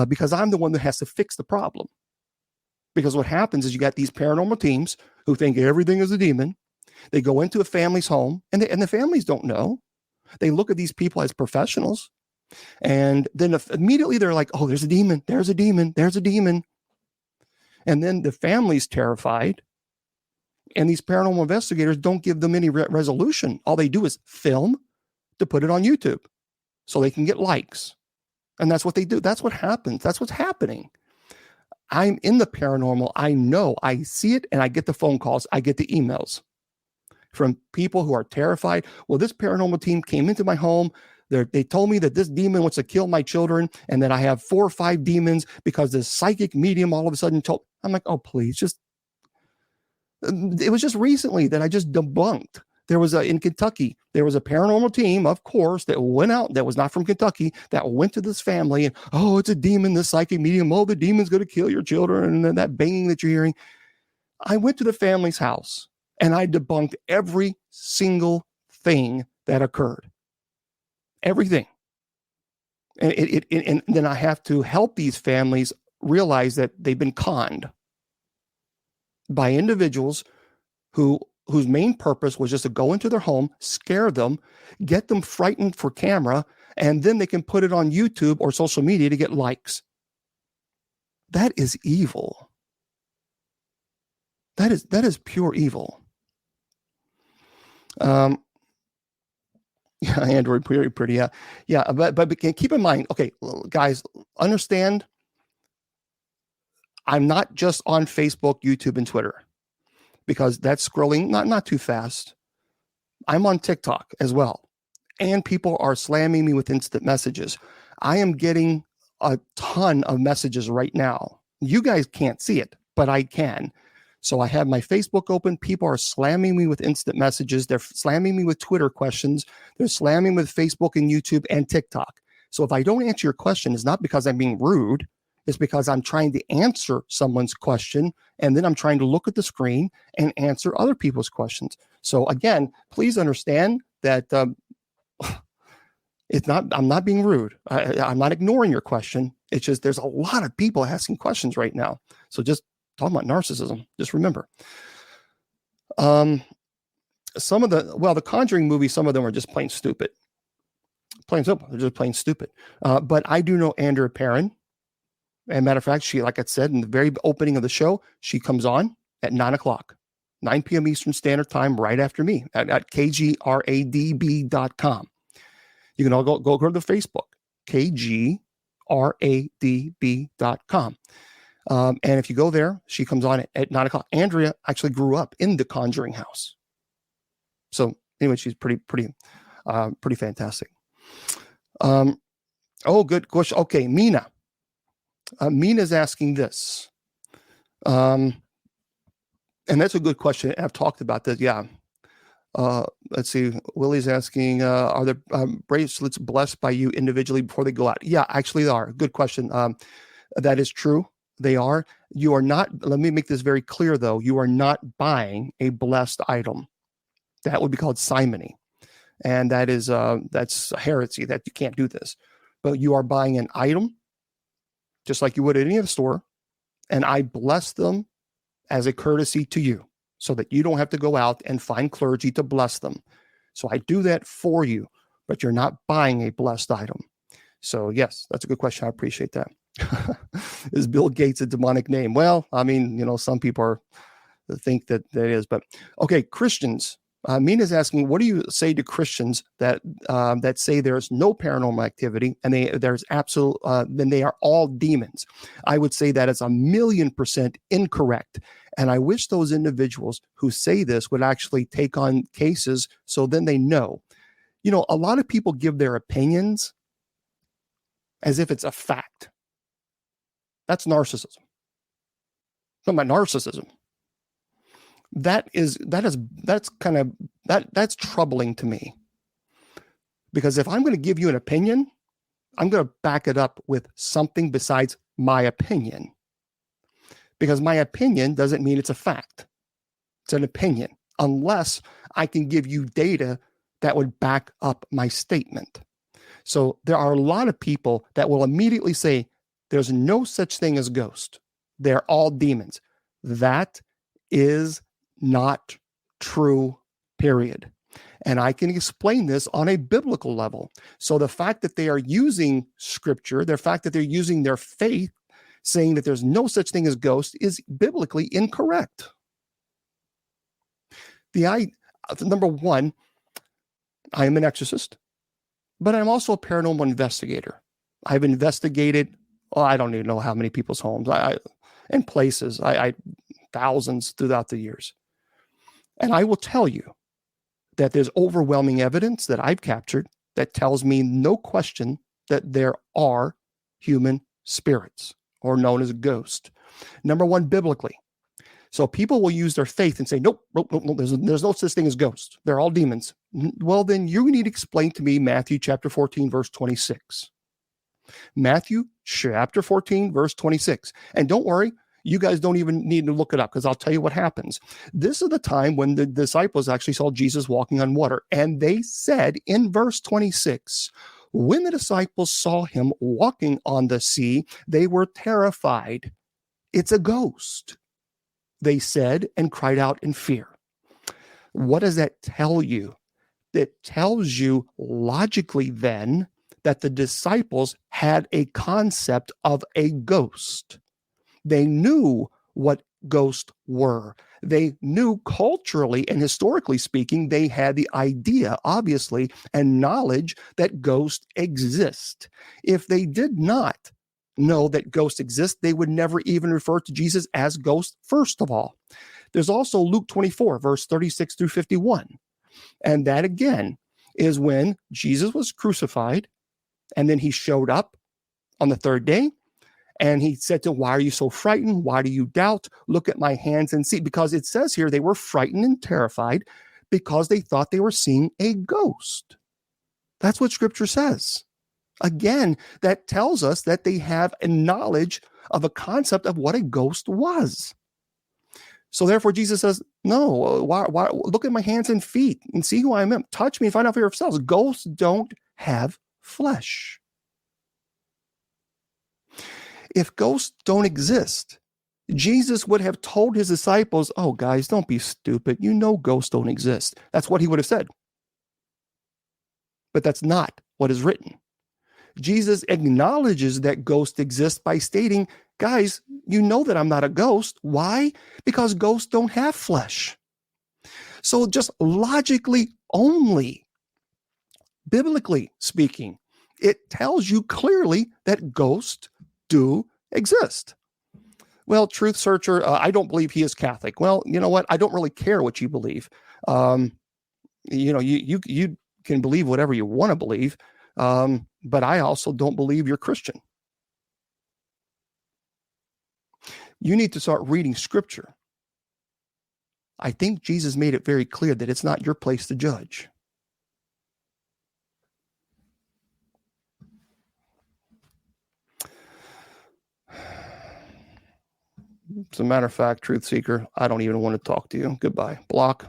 because I'm the one that has to fix the problem. Because what happens is you got these paranormal teams who think everything is a demon. They go into a family's home and the families don't know. They look at these people as professionals. And then immediately they're like, oh, there's a demon. There's a demon. There's a demon. And then the family's terrified. And these paranormal investigators don't give them any resolution. All they do is film to put it on YouTube so they can get likes. And that's what they do. That's what happens. That's what's happening. I'm in the paranormal. I know. I see it, and I get the phone calls. I get the emails from people who are terrified. Well, this paranormal team came into my home. They told me that this demon wants to kill my children and that I have 4 or 5 demons because this psychic medium all of a sudden told. I'm like, oh, please, it was just recently that I just debunked. There was in Kentucky, there was a paranormal team, of course, that went out, that was not from Kentucky, that went to this family and, oh, it's a demon, the psychic medium. Oh, the demon's going to kill your children. And then that banging that you're hearing. I went to the family's house and I debunked every single thing that occurred. Everything. And then I have to help these families realize that they've been conned by individuals whose main purpose was just to go into their home, scare them, get them frightened for camera, and then they can put it on YouTube or social media to get likes. That is evil. That is pure evil. Yeah, Android pretty. Yeah. But keep in mind, okay, guys, understand. I'm not just on Facebook, YouTube, and Twitter because that's scrolling not too fast. I'm on TikTok as well, and people are slamming me with instant messages. I am getting a ton of messages right now. You guys can't see it, but I can. So I have my Facebook open. People are slamming me with instant messages. They're slamming me with Twitter questions. They're slamming with Facebook and YouTube and TikTok. So if I don't answer your question, it's not because I'm being rude. It's because I'm trying to answer someone's question, and then I'm trying to look at the screen and answer other people's questions. So again, please understand that I'm not being rude. I'm not ignoring your question. It's just there's a lot of people asking questions right now. So just talking about narcissism, just remember. The Conjuring movies, some of them are just plain stupid. Plain simple. They're just plain stupid. But I do know Andrea Perron. And matter of fact, she, like I said, in the very opening of the show, she comes on at 9 p.m. Eastern Standard Time, right after me at kgradb.com. You can all go to the Facebook, kgradb.com. And if you go there, she comes on at 9 o'clock. Andrea actually grew up in the Conjuring house. So anyway, she's pretty fantastic. Good question. Okay, Mina. Mina's asking this. And that's a good question. I've talked about this. Yeah. Let's see. Willie's asking, are the bracelets blessed by you individually before they go out? Yeah, actually they are. Good question. That is true. They are. You are not, let me make this very clear though. You are not buying a blessed item. That would be called simony. And that is, that's a heresy that you can't do this. But you are buying an item just like you would at any other store. And I bless them as a courtesy to you so that you don't have to go out and find clergy to bless them. So I do that for you, but you're not buying a blessed item. So yes, that's a good question. I appreciate that. Is Bill Gates a demonic name? Well, I mean, some people think that is, but okay, Christians. Mina's asking, what do you say to Christians that say there's no paranormal activity and there's absolute, then they are all demons? I would say that is 1,000,000% incorrect. And I wish those individuals who say this would actually take on cases so then they know. A lot of people give their opinions as if it's a fact. That's narcissism. Talking about narcissism. That's troubling to me, because if I'm going to give you an opinion, I'm going to back it up with something besides my opinion, because my opinion doesn't mean it's a fact. It's an opinion, unless I can give you data that would back up my statement. So there are a lot of people that will immediately say, there's no such thing as ghost. They're all demons. That is not true, period. And I can explain this on a biblical level. So the fact that they are using scripture, the fact that they're using their faith, saying that there's no such thing as ghost, is biblically incorrect. Number one, I am an exorcist, but I'm also a paranormal investigator. I've investigated, I don't even know how many people's homes and places, thousands throughout the years. And I will tell you that there's overwhelming evidence that I've captured that tells me no question that there are human spirits, or known as ghosts. Number one, biblically. So people will use their faith and say, nope, there's no such thing as ghosts. They're all demons. Well, then you need to explain to me Matthew chapter 14, verse 26. Matthew chapter 14, verse 26. And don't worry, you guys don't even need to look it up, because I'll tell you what happens. This is the time when the disciples actually saw Jesus walking on water. And they said in verse 26, when the disciples saw him walking on the sea, they were terrified. It's a ghost, they said, and cried out in fear. What does that tell you? It tells you logically then that the disciples had a concept of a ghost. They knew what ghosts were. They knew culturally and historically speaking, they had the idea, obviously, and knowledge that ghosts exist. If they did not know that ghosts exist, they would never even refer to Jesus as ghost, first of all. There's also Luke 24, verse 36 through 51. And that again is when Jesus was crucified, and then he showed up on the third day. And he said to them, why are you so frightened? Why do you doubt? Look at my hands and see. Because it says here they were frightened and terrified because they thought they were seeing a ghost. That's what scripture says. Again, that tells us that they have a knowledge of a concept of what a ghost was. So therefore, Jesus says, no, why look at my hands and feet and see who I am. Touch me and find out for yourselves. Ghosts don't have flesh. If ghosts don't exist, Jesus would have told his disciples, oh, guys, don't be stupid. You know ghosts don't exist. That's what he would have said. But that's not what is written. Jesus acknowledges that ghosts exist by stating, guys, you know that I'm not a ghost. Why? Because ghosts don't have flesh. So just logically only, biblically speaking, it tells you clearly that ghosts do exist. Well, Truth Searcher, I don't believe he is Catholic. Well, you know what? I don't really care what you believe. You can believe whatever you want to believe, but I also don't believe you're Christian. You need to start reading scripture. I think Jesus made it very clear that it's not your place to judge. As a matter of fact, Truth Seeker, I don't even want to talk to you. Goodbye. Block.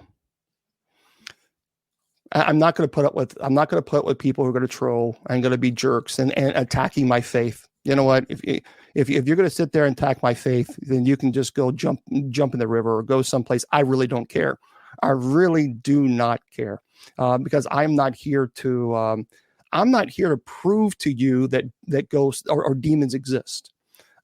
I'm not going to put up with people who are going to troll and going to be jerks and attacking my faith. You know what? If you're going to sit there and attack my faith, then you can just go jump in the river or go someplace. I really don't care. I really do not care, because I'm not here to prove to you that ghosts or demons exist.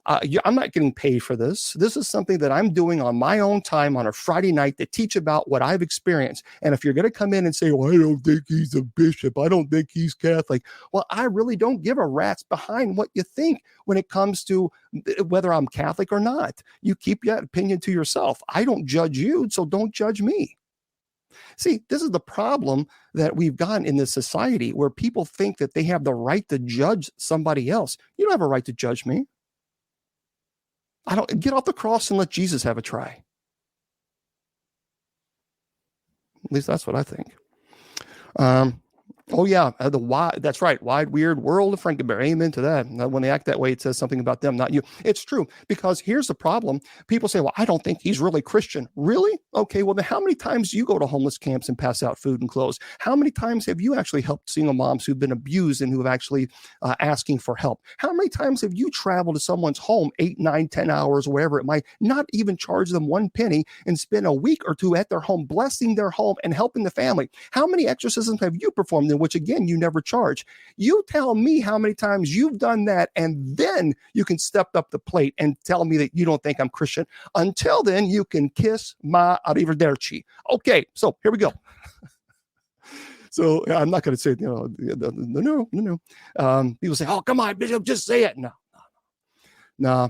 I'm not getting paid for this. This is something that I'm doing on my own time on a Friday night to teach about what I've experienced. And if you're going to come in and say, well, I don't think he's a bishop, I don't think he's Catholic. Well, I really don't give a rat's behind what you think when it comes to whether I'm Catholic or not. You keep your opinion to yourself. I don't judge you, so don't judge me. See, this is the problem that we've gotten in this society, where people think that they have the right to judge somebody else. You don't have a right to judge me. I don't get off the cross and let Jesus have a try. At least that's what I think. Oh yeah, the wide. That's right. Wide, weird world of Frankenberry. Amen to that. When they act that way, it says something about them, not you. It's true, because here's the problem. People say, "Well, I don't think he's really Christian." Really? Okay. Well, then how many times do you go to homeless camps and pass out food and clothes? How many times have you actually helped single moms who've been abused and who have actually asking for help? How many times have you traveled to someone's home 8, 9, 10 hours, wherever it might, not even charge them one penny, and spend a week or two at their home, blessing their home and helping the family? How many exorcisms have you performed in which, again, you never charge? You tell me how many times you've done that, and then you can step up the plate and tell me that you don't think I'm Christian. Until then, you can kiss my arrivederci. Okay, so here we go. So I'm not going to say, no. People say, "Oh, come on, Bishop, just say it." No.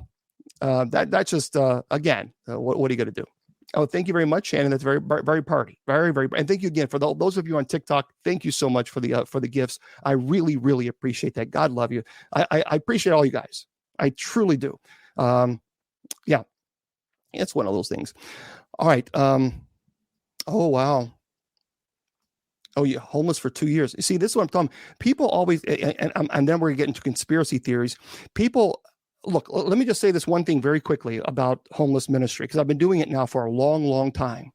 That's just again, what are you going to do? Oh, thank you very much, Shannon. That's very, very party, very, very. And thank you again for those of you on TikTok. Thank you so much for the gifts. I really, really appreciate that. God love you. I appreciate all you guys. I truly do. Yeah, it's one of those things. All right. Oh wow. Oh yeah, homeless for 2 years. You see, this is what I'm talking. People always, and then we're getting to conspiracy theories. People. Look, let me just say this one thing very quickly about homeless ministry, because I've been doing it now for a long, long time.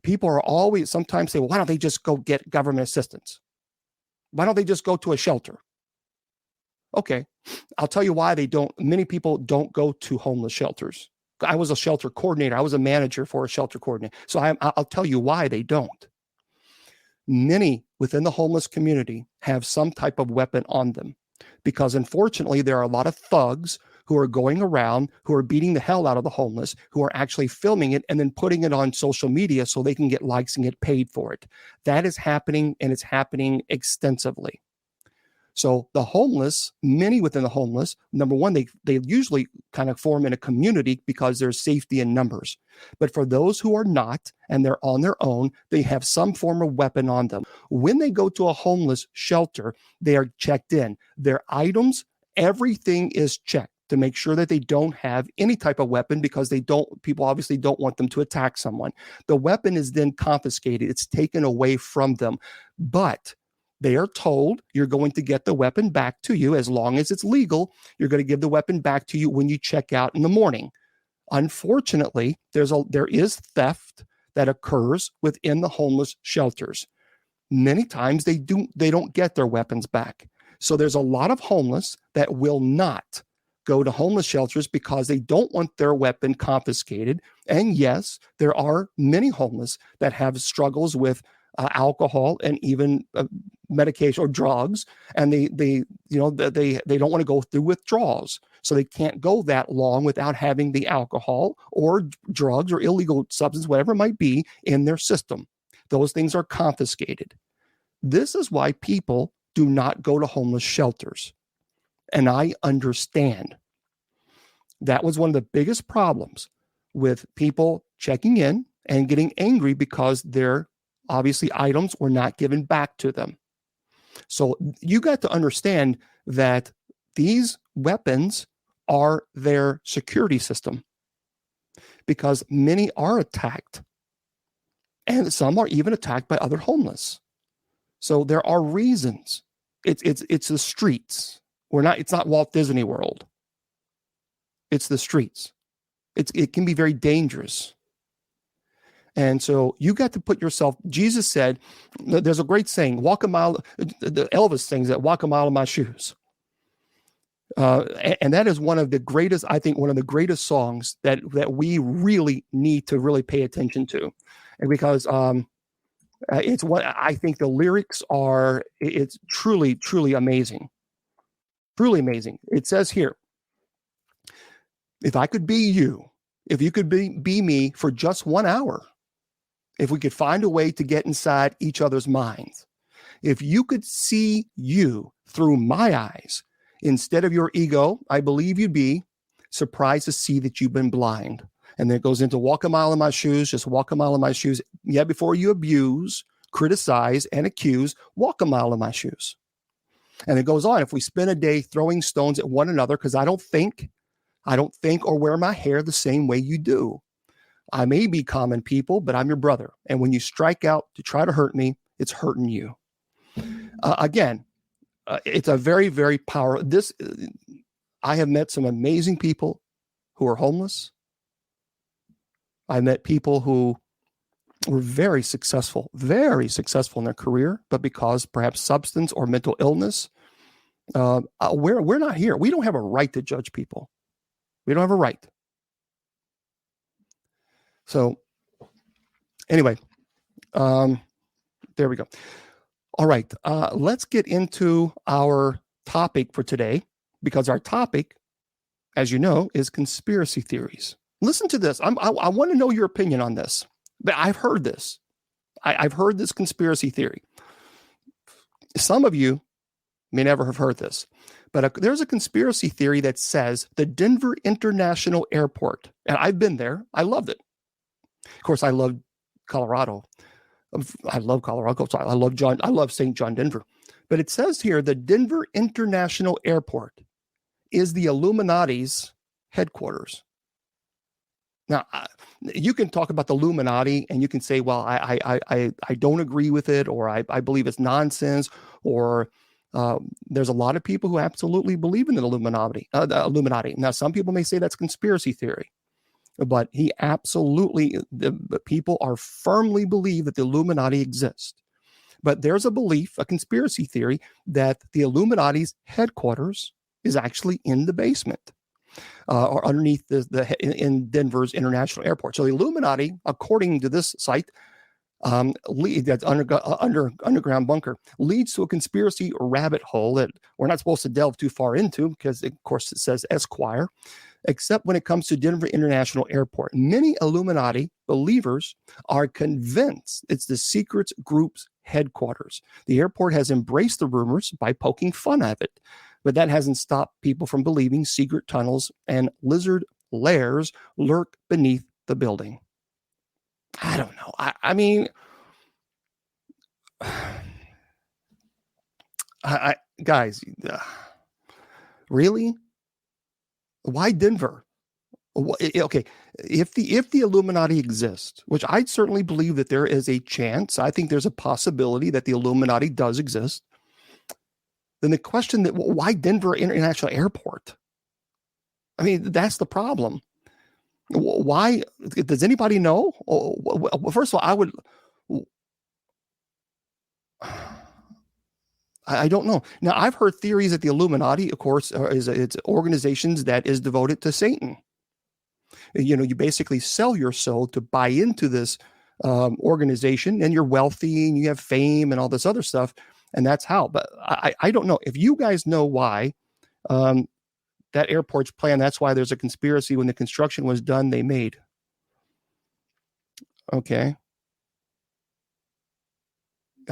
People are always sometimes say, "Well, why don't they just go get government assistance? Why don't they just go to a shelter?" Okay, I'll tell you why they don't. Many people don't go to homeless shelters. I was a shelter coordinator. I was a manager for a shelter coordinator. So I'll tell you why they don't. Many within the homeless community have some type of weapon on them, because unfortunately there are a lot of thugs who are going around, who are beating the hell out of the homeless, who are actually filming it and then putting it on social media so they can get likes and get paid for it. That is happening, and it's happening extensively. So the homeless, many within the homeless, number one, they usually kind of form in a community because there's safety in numbers. But for those who are not, and they're on their own, they have some form of weapon on them. When they go to a homeless shelter, they are checked in. Their items, everything is checked to make sure that they don't have any type of weapon, because people obviously don't want them to attack someone. The weapon is then confiscated. It's taken away from them. But they are told you're going to get the weapon back to you as long as it's legal. You're going to give the weapon back to you when you check out in the morning. Unfortunately, there is theft that occurs within the homeless shelters. Many times they don't get their weapons back. So there's a lot of homeless that will not go to homeless shelters because they don't want their weapon confiscated. And yes, there are many homeless that have struggles with alcohol and even medication or drugs, and they don't want to go through withdrawals, so they can't go that long without having the alcohol or drugs or illegal substance, whatever it might be, in their system. Those things are confiscated. This is why people do not go to homeless shelters, and I understand. That was one of the biggest problems with people checking in and getting angry because their obviously items were not given back to them. So you got to understand that these weapons are their security system, because many are attacked, and some are even attacked by other homeless. So there are reasons. It's the streets. It's not Walt Disney World. It's the streets. It can be very dangerous. And so you got to put yourself, Jesus said, there's a great saying, walk a mile, the Elvis sings that, walk a mile in my shoes. And that is one of the greatest, I think, one of the greatest songs that we really need to really pay attention to. And because it's what I think the lyrics are, it's truly, truly amazing. Truly amazing. It says here, if I could be you, if you could be me for just 1 hour, if we could find a way to get inside each other's minds, if you could see you through my eyes instead of your ego, I believe you'd be surprised to see that you've been blind. And then it goes into walk a mile in my shoes, just walk a mile in my shoes. Yeah, before you abuse, criticize, and accuse, walk a mile in my shoes. And it goes on, if we spend a day throwing stones at one another, because I don't think or wear my hair the same way you do. I may be common people, but I'm your brother. And when you strike out to try to hurt me, it's hurting you. Again, it's a very, very powerful. I have met some amazing people who are homeless. I met people who were very successful in their career, but because perhaps substance or mental illness, we're not here. We don't have a right to judge people. We don't have a right. So anyway, there we go. All right, let's get into our topic for today, because our topic, as you know, is conspiracy theories. Listen to this. I want to know your opinion on this. But I've heard this. I've heard this conspiracy theory. Some of you may never have heard this, but there's a conspiracy theory that says the Denver International Airport, and I've been there. I loved it. Of course, I love Colorado. I love Colorado. So I love St. John, Denver. But it says here the Denver International Airport is the Illuminati's headquarters. Now, you can talk about the Illuminati and you can say, well, I don't agree with it, or I believe it's nonsense, or there's a lot of people who absolutely believe in the Illuminati. Now, some people may say that's conspiracy theory, but the people are firmly believe that the Illuminati exists. But there's a belief, a conspiracy theory, that the Illuminati's headquarters is actually in the basement. Or underneath in Denver's International Airport. So the Illuminati, according to this site, that's underground bunker, leads to a conspiracy rabbit hole that we're not supposed to delve too far into, because, of course, it says Esquire, except when it comes to Denver International Airport. Many Illuminati believers are convinced it's the secret group's headquarters. The airport has embraced the rumors by poking fun at it, but that hasn't stopped people from believing secret tunnels and lizard lairs lurk beneath the building. I don't know. I mean, guys, really? Why Denver? Okay, if the Illuminati exists, which I certainly believe that there is a chance, I think there's a possibility that the Illuminati does exist, then the question that why Denver International Airport? I mean, that's the problem. Why? Does anybody know? Well, first of all, I don't know. Now, I've heard theories that the Illuminati, of course, it's organizations that is devoted to Satan. You know, you basically sell your soul to buy into this organization, and you're wealthy and you have fame and all this other stuff. And that's how. But I don't know. If you guys know why that airport's planned, that's why there's a conspiracy. When the construction was done, they made. Okay.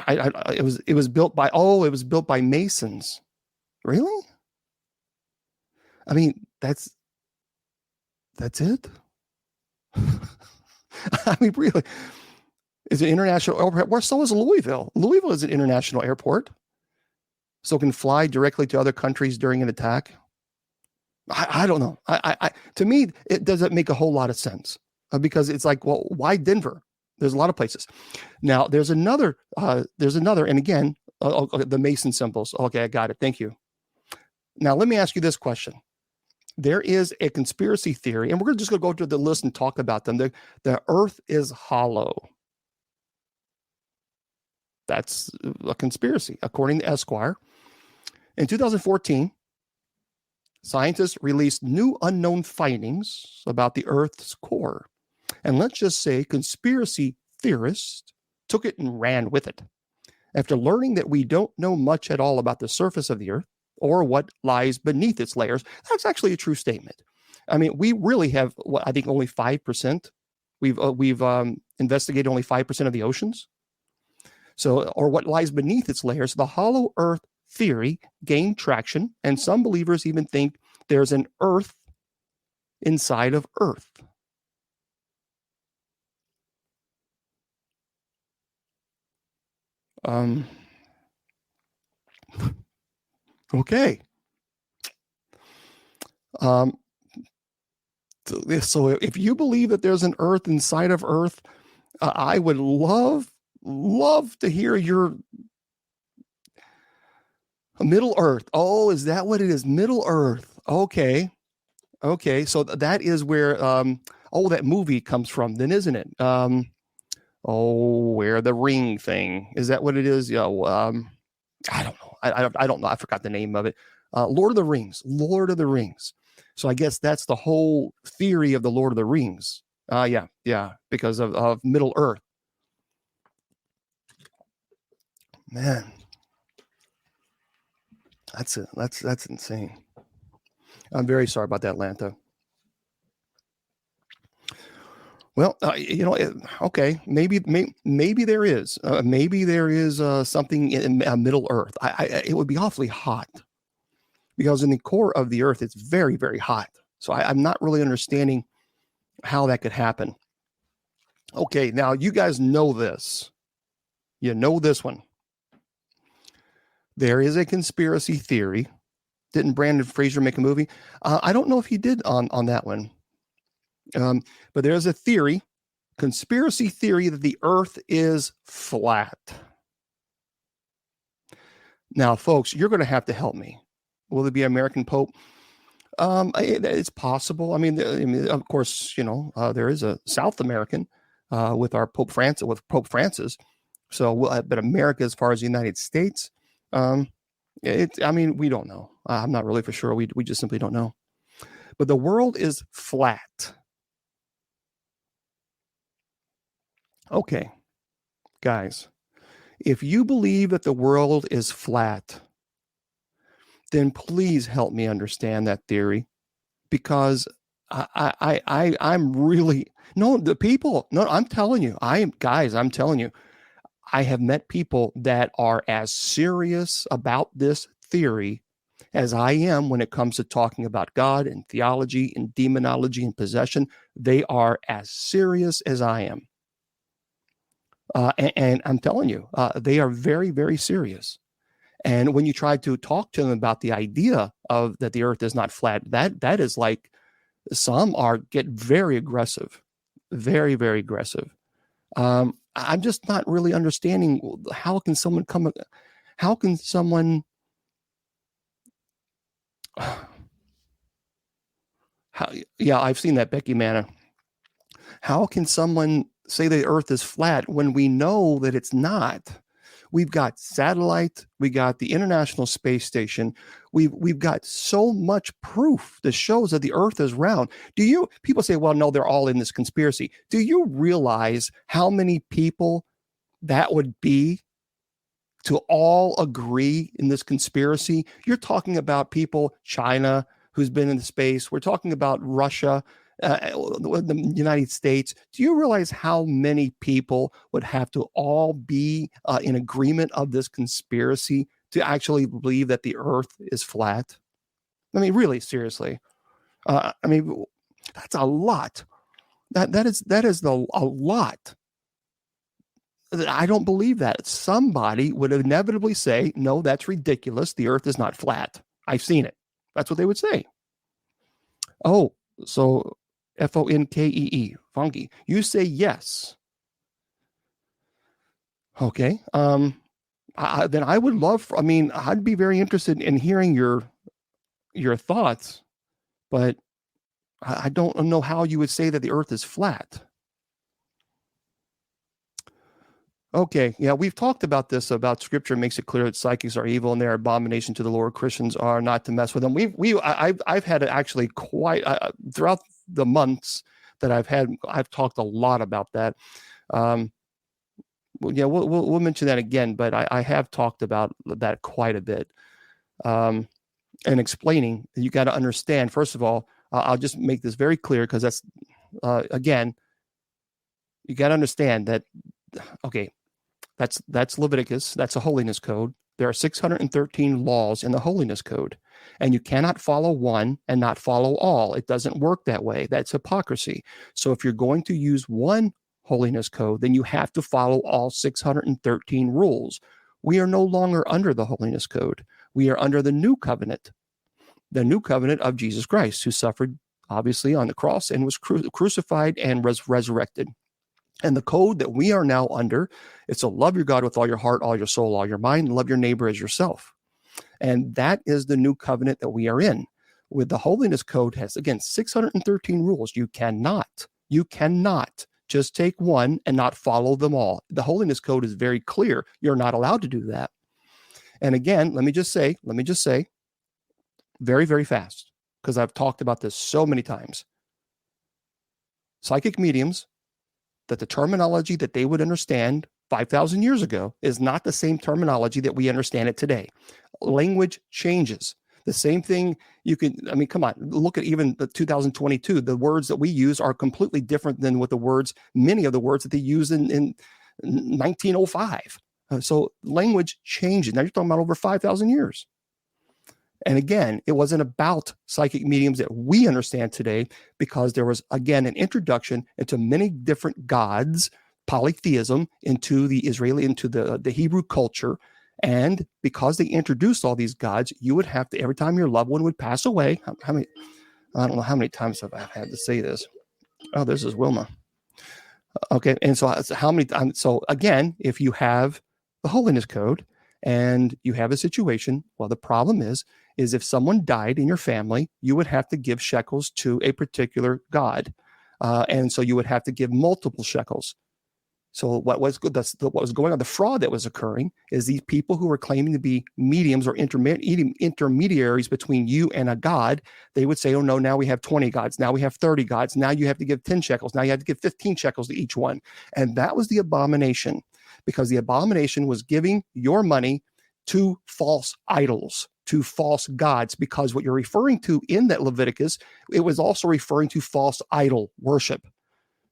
It was built by Masons. Really? I mean, that's it. I mean, really. Is an international airport? Where so is Louisville. Louisville is an international airport, so it can fly directly to other countries during an attack. I don't know. To me, it doesn't make a whole lot of sense, because it's like, well, why Denver? There's a lot of places. Now, there's another, and again, the Mason symbols. Okay, I got it. Thank you. Now, let me ask you this question. There is a conspiracy theory, and we're just going to go to the list and talk about them. The Earth is hollow. That's a conspiracy, according to Esquire. In 2014, scientists released new unknown findings about the Earth's core. And let's just say conspiracy theorists took it and ran with it. After learning that we don't know much at all about the surface of the Earth or what lies beneath its layers, that's actually a true statement. I mean, we really have, I think, only 5%. We've investigated only 5% of the oceans. So, or what lies beneath its layers. The hollow Earth theory gained traction, and some believers even think there's an Earth inside of Earth. Okay. So if you believe that there's an Earth inside of Earth, I would love to hear your Middle Earth. Oh, is that what it is? Middle Earth. Okay. Okay. So that is where that movie comes from then, isn't it? Where the ring thing. Is that what it is? Yeah. I don't know. I don't know. I forgot the name of it. Lord of the Rings. Lord of the Rings. So I guess that's the whole theory of the Lord of the Rings. Yeah, because of Middle Earth. Man, that's insane. I'm very sorry about that, Lanta. Well, okay, maybe there is something in Middle Earth. It would be awfully hot because in the core of the Earth, it's very, very hot. So I'm not really understanding how that could happen. Okay, now you guys know this. You know this one. There is a conspiracy theory. Didn't Brandon Fraser make a movie? I don't know if he did on that one. But there's a theory, conspiracy theory, that the Earth is flat. Now, folks, you're going to have to help me. Will it be American Pope? It's possible. I mean, of course, there is a South American with our Pope Francis. So, but America, as far as the United States, we don't know. I'm not really for sure. We just simply don't know. But the world is flat. Okay, guys, if you believe that the world is flat, then please help me understand that theory, because I'm really I'm telling you, I'm telling you, I have met people that are as serious about this theory as I am when it comes to talking about God and theology and demonology and possession. They are as serious as I am. And I'm telling you, they are very, very serious. And when you try to talk to them about the idea of that the Earth is not flat, that is like, some get very aggressive, very, very aggressive. I'm just not really understanding how can someone I've seen that, Becky Manna. How can someone say the Earth is flat when we know that it's not? We've got satellite, we got the International Space Station, we've got so much proof that shows that the Earth is round. People say, well, no, they're all in this conspiracy. Do you realize how many people that would be to all agree in this conspiracy? You're talking about people, China, who's been in space. We're talking about Russia, the United States. Do you realize how many people would have to all be in agreement of this conspiracy to actually believe that the Earth is flat? I mean, really, seriously. That's a lot. That is a lot. I don't believe that. Somebody would inevitably say, no, that's ridiculous. The Earth is not flat. I've seen it. That's what they would say. Oh, so Fonkee, funky. You say yes. Okay. Then I would love, I'd be very interested in hearing your thoughts, but I don't know how you would say that the Earth is flat. Okay, yeah, we've talked about this, about Scripture makes it clear that psychics are evil and they're abomination to the Lord. Christians are not to mess with them. I've had it actually quite throughout the months that I've talked a lot about that. We'll mention that again, but I have talked about that quite a bit, and explaining that you got to understand. First of all, I'll just make this very clear, because that's again, you got to understand that. Okay. That's Leviticus. That's a holiness code. There are 613 laws in the holiness code, and you cannot follow one and not follow all. It doesn't work that way. That's hypocrisy. So if you're going to use one holiness code, then you have to follow all 613 rules. We are no longer under the holiness code. We are under the new covenant of Jesus Christ, who suffered obviously on the cross and was crucified and was resurrected. And the code that we are now under is to love your God with all your heart, all your soul, all your mind, and love your neighbor as yourself. And that is the new covenant that we are in. With the Holiness Code has, again, 613 rules. You cannot just take one and not follow them all. The Holiness Code is very clear. You're not allowed to do that. And again, let me just say, very, very fast, because I've talked about this so many times. Psychic mediums, that the terminology that they would understand 5,000 years ago is not the same terminology that we understand it today. Language changes. The same thing come on, look at even the 2022. The words that we use are completely different than many of the words that they use in 1905. So language changes. Now you're talking about over 5,000 years. And again, it wasn't about psychic mediums that we understand today, because there was, again, an introduction into many different gods, polytheism, into the Hebrew culture. And because they introduced all these gods, you would have to, every time your loved one would pass away, I don't know how many times I've had to say this. Oh, this is Wilma. Okay. And so how many times? So again, if you have the Holiness Code and you have a situation, well, the problem is if someone died in your family, you would have to give shekels to a particular god. And so you would have to give multiple shekels. So what was going on, the fraud that was occurring, is these people who were claiming to be mediums or intermediaries between you and a god, they would say, oh no, now we have 20 gods. Now we have 30 gods. Now you have to give 10 shekels. Now you have to give 15 shekels to each one. And that was the abomination, because the abomination was giving your money to false idols, to false gods, because what you're referring to in that Leviticus, it was also referring to false idol worship.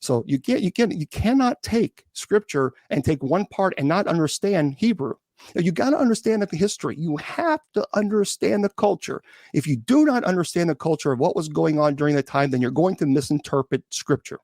So you cannot take scripture and take one part and not understand Hebrew. You got to understand the history. You have to understand the culture. If you do not understand the culture of what was going on during that time, then you're going to misinterpret scripture.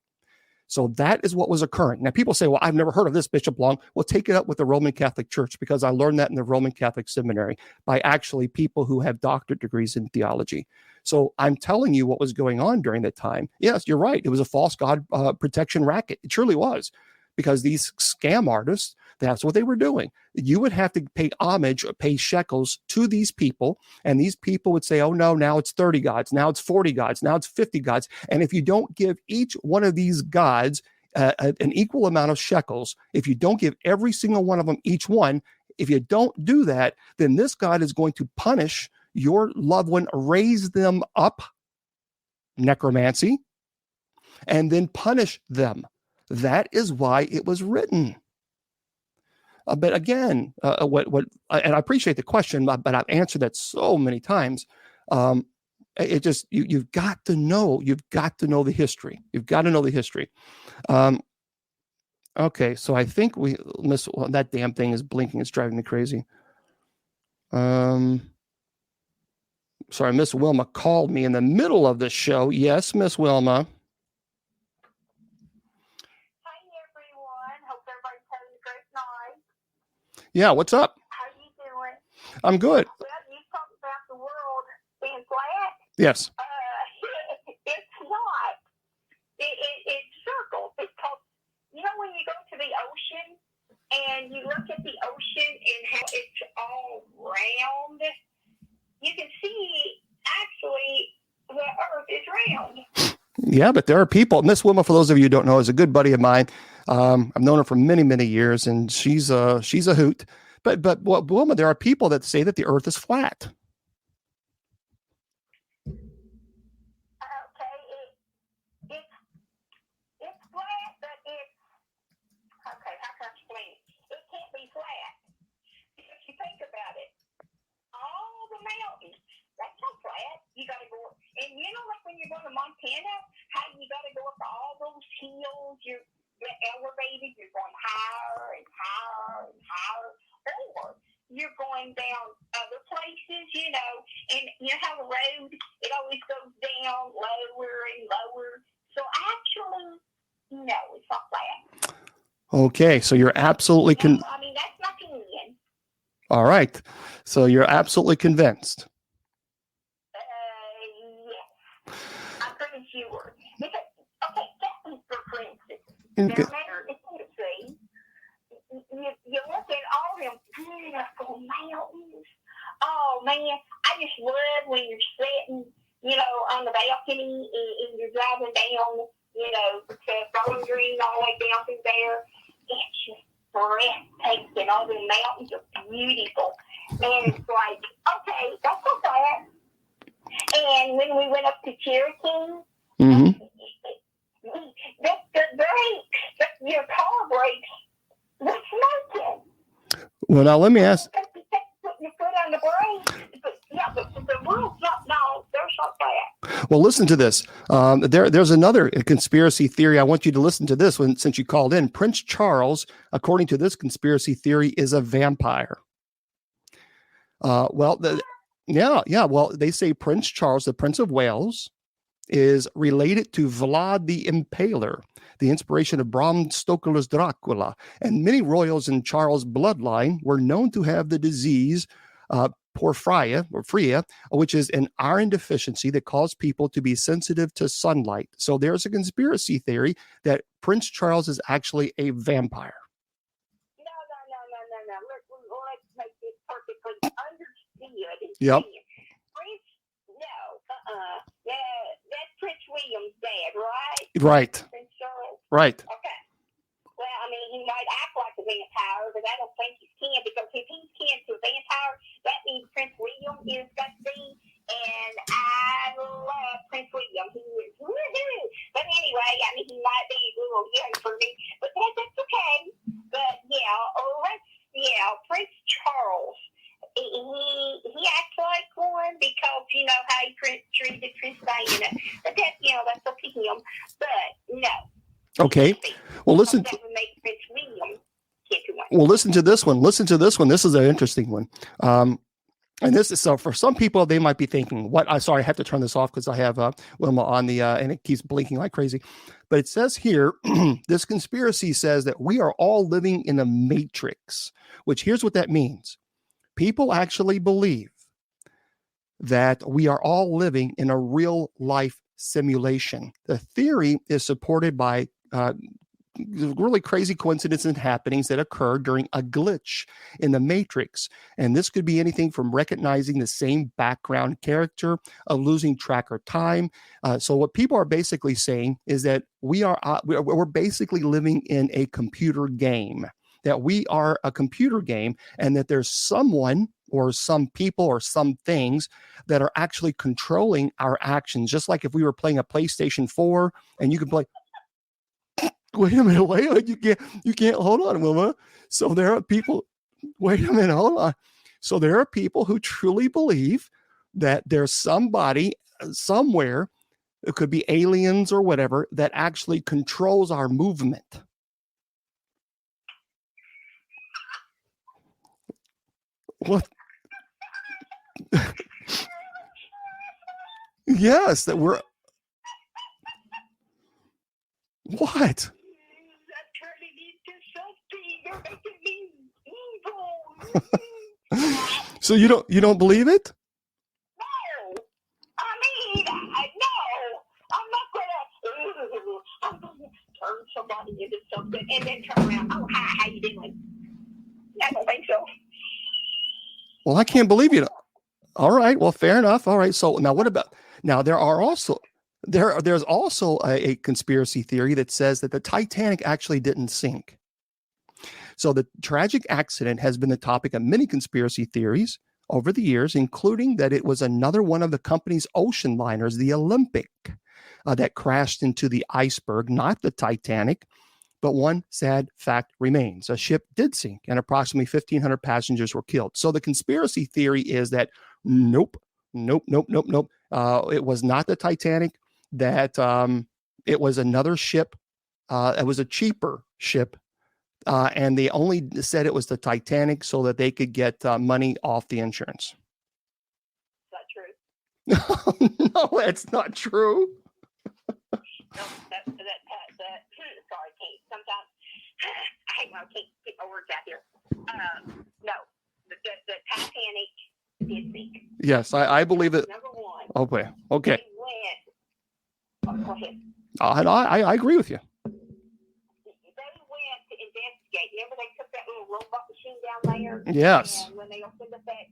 So that is what was occurring. Now, people say, well, I've never heard of this, Bishop Long. Well, take it up with the Roman Catholic Church, because I learned that in the Roman Catholic Seminary by actually people who have doctorate degrees in theology. So I'm telling you what was going on during that time. Yes, you're right. It was a false god protection racket. It truly was, because these scam artists, that's what they were doing. You would have to pay homage or pay shekels to these people, and these people would say, oh no, now it's 30 gods, now it's 40 gods, now it's 50 gods. And if you don't give each one of these gods an equal amount of shekels, if you don't give every single one of them each one, if you don't do that, then this god is going to punish your loved one, raise them up, necromancy, and then punish them. That is why it was written. But again, and I appreciate the question, but I've answered that so many times. It just, you've got to know the history. You've got to know the history. Okay, so I think that damn thing is blinking. It's driving me crazy. Sorry, Miss Wilma called me in the middle of the show. Yes, Miss Wilma. Hi, everyone. Hope everybody's having a great night. Yeah, what's up? How you doing? I'm good. Well, you talked about the world being flat. Yes. It's not. It's circles. Because, when you go to the ocean and you look at the ocean and how it's all round, you can see actually the earth is round. Yeah, but there are people. Miss Wilma, for those of you who don't know, is a good buddy of mine. I've known her for many, many years, and she's a hoot. But Wilma, there are people that say that the earth is flat. Okay, it's flat, but okay, how can I explain it? It can't be flat. If you think about it, all the mountains, that's not flat. You got to go, and like when you're going to Montana, how you got to go up all those hills, you're elevated, you're going higher and higher and higher, or you're going down other places, and how the road, it always goes down lower and lower. So actually, no, it's not flat. Okay, so you're absolutely that's my opinion. All right, so you're absolutely convinced. Yes, I'm pretty sure. Because, okay, for instance, Okay. down there in Tennessee, you look at all them beautiful mountains. Oh man, I just love when you're sitting, on the balcony and you're driving down, to Bowling Green all the way down through there. It's just breathtaking. All the mountains are beautiful. And it's like, okay, that's not bad. And when we went up to Cherokee, Mm-hmm. the brakes, your car brakes were smoking. Well, now let me ask. Put your foot on the brake. But the rules, no, there's not that. Well, listen to this. There's another conspiracy theory. I want you to listen to this one since you called in. Prince Charles, according to this conspiracy theory, is a vampire. Well, they say Prince Charles, the Prince of Wales, is related to Vlad the Impaler, the inspiration of Bram Stoker's Dracula, and many royals in Charles' bloodline were known to have the disease porphyria, which is an iron deficiency that caused people to be sensitive to sunlight. So there's a conspiracy theory that Prince Charles is actually a vampire. No. Let's make this perfectly understood. Yep. That's Prince William's dad, right? Right. Prince Charles. Right. Okay. Well, I mean, he might act like a vampire, but I don't think he can, because if he's kin to a vampire, that means Prince William is gutsy, and I love Prince William. He is woohoo. But anyway, I mean, he might be a little young for me, but that's okay. But Prince Charles. He acts like one because you know how he treated Prince Diana. But that's up to him. But no. Okay. Well, listen. That would make Prince William into one. Well, listen to this one. This is an interesting one. And this is, so for some people, they might be thinking, what? I have to turn this off because I have Wilma on the, and it keeps blinking like crazy. But it says here, this conspiracy says that we are all living in a matrix, which here's what that means. People actually believe that we are all living in a real life simulation. The theory is supported by really crazy coincidences and happenings that occur during a glitch in the matrix. And this could be anything from recognizing the same background character, of losing track of time. So what people are basically saying is that we're basically living in a computer game, that we are a computer game, and that there's someone or some people or some things that are actually controlling our actions. Just like if we were playing a PlayStation 4 and you could play, wait a minute, you can't, hold on, Wilma. So there are people, wait a minute, hold on. So there are people who truly believe that there's somebody somewhere, it could be aliens or whatever, that actually controls our movement. What? Yes, that we're. What? So you don't believe it? No. I mean, no. I'm gonna turn somebody into something and then turn around. Oh, hi, how you doing? I don't think so. Well, I can't believe you. All right. Well, fair enough. All right. So now what about, now there's also a conspiracy theory that says that the Titanic actually didn't sink. So the tragic accident has been the topic of many conspiracy theories over the years, including that it was another one of the company's ocean liners, the Olympic, that crashed into the iceberg, not the Titanic. But one sad fact remains. A ship did sink and approximately 1,500 passengers were killed. So the conspiracy theory is that nope. It was not the Titanic, that it was another ship. It was a cheaper ship. And they only said it was the Titanic so that they could get money off the insurance. Is that true? No, that's not true. No, sorry, Kate. Sometimes I hate when I can't get my words out here. No, the Titanic did sink. Yes, I believe it. Number one. Okay. Okay. They went. Go ahead. I agree with you. They went to investigate. Remember, they took that little robot machine down there. Yes. And when they opened up that,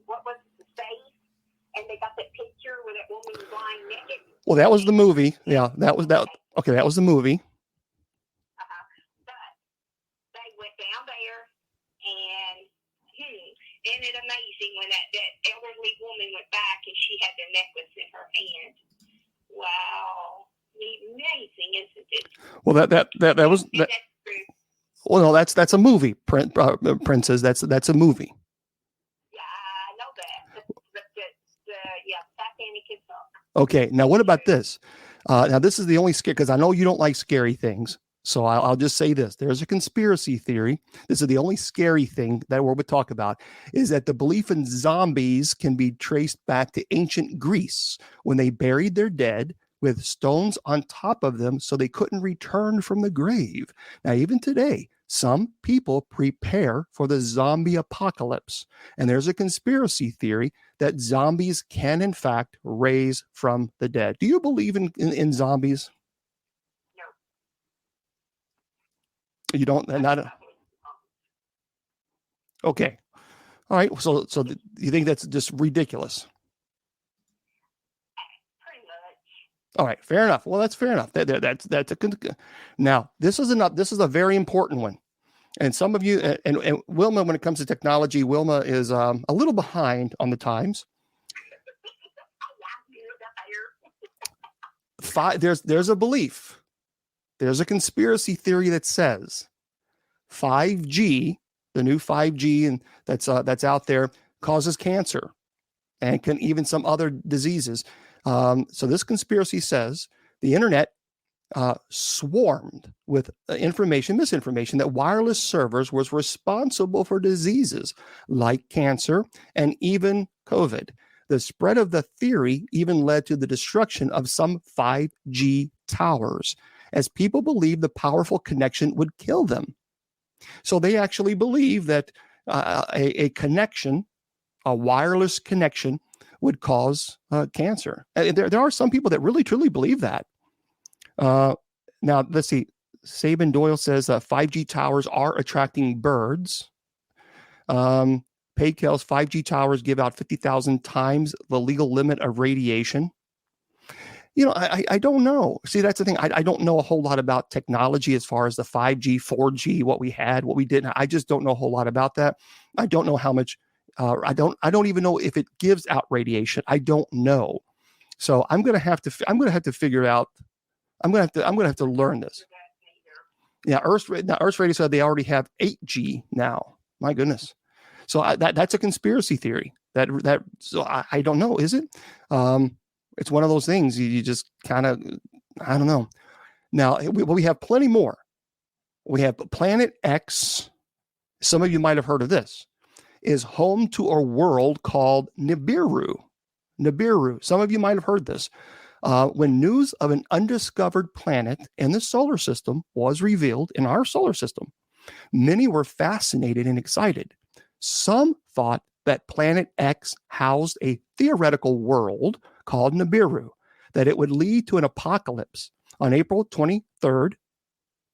what was it, the Well, that was the movie. Yeah, that was that. Okay, that was the movie. But they went down there, and isn't it amazing when that elderly woman went back and she had the necklace in her hand? Wow, amazing, isn't it? Well, that was that. That's true. Well, no, that's a movie, Princess. That's a movie. Yeah, I know that. But yeah, Titanic is up. Okay, now what about this? Now this is the only scare, because I know you don't like scary things. So I'll just say this. There's a conspiracy theory. This is the only scary thing that we're going to talk about, is that the belief in zombies can be traced back to ancient Greece when they buried their dead with stones on top of them so they couldn't return from the grave. Now, even today, some people prepare for the zombie apocalypse. And there's a conspiracy theory that zombies can, in fact, raise from the dead. Do you believe in zombies? You don't? Not okay. All right. So you think that's just ridiculous? Pretty much. All right. Fair enough. Well, that's fair enough. That's now this is a very important one. And some of you and Wilma, when it comes to technology, Wilma is a little behind on the times. There's a belief. There's a conspiracy theory that says 5G, the new 5G, and that's out there, causes cancer and can even some other diseases. So this conspiracy says the internet swarmed with misinformation that wireless servers was responsible for diseases like cancer and even COVID. The spread of the theory even led to the destruction of some 5G towers, as people believe the powerful connection would kill them. So they actually believe that a connection, a wireless connection, would cause cancer. There are some people that really, truly believe that. Now, let's see. Sabin Doyle says 5G towers are attracting birds. Paykel's 5G towers give out 50,000 times the legal limit of radiation. I don't know. See, that's the thing. I don't know a whole lot about technology as far as the 5G, 4G, what we had, what we didn't. I just don't know a whole lot about that. I don't know how much. I don't even know if it gives out radiation. I don't know. So I'm gonna have to figure out. I'm gonna have to learn this. Yeah, Earth Radio said they already have 8G now. My goodness. So that's a conspiracy theory. So I don't know. Is it? It's one of those things you just kind of, I don't know. Now, we have plenty more. We have Planet X. Some of you might have heard of this. Is home to a world called Nibiru. Nibiru. Some of you might have heard this. When news of an undiscovered planet in the solar system was revealed in our solar system, many were fascinated and excited. Some thought that Planet X housed a theoretical world called Nibiru, that it would lead to an apocalypse on April 23rd,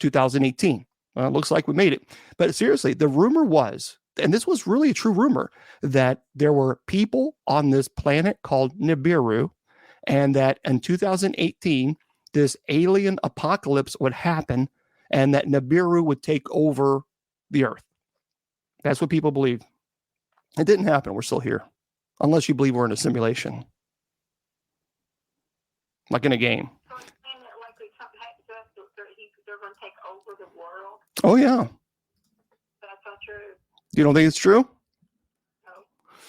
2018. Well, it looks like we made it. But seriously, the rumor was, and this was really a true rumor, that there were people on this planet called Nibiru, and that in 2018, this alien apocalypse would happen, and that Nibiru would take over the Earth. That's what people believe. It didn't happen. We're still here. Unless you believe we're in a simulation. Like in a game. So it's saying that like if something happens to us, they're going to take over the world? Oh, yeah. That's not true. You don't think it's true? No.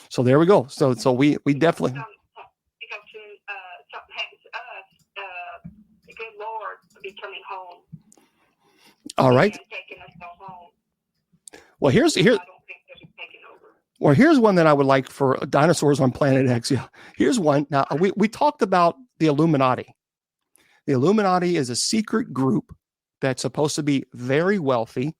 So there we go. So we definitely... Because something happens to us, the good Lord will be coming home. All right. And taking us home. Well, here's I don't think they'll be taking over. Well, here's one that I would like for dinosaurs on Planet X. Yeah. Here's one. Now, we talked about the Illuminati. The Illuminati is a secret group that's supposed to be very wealthy.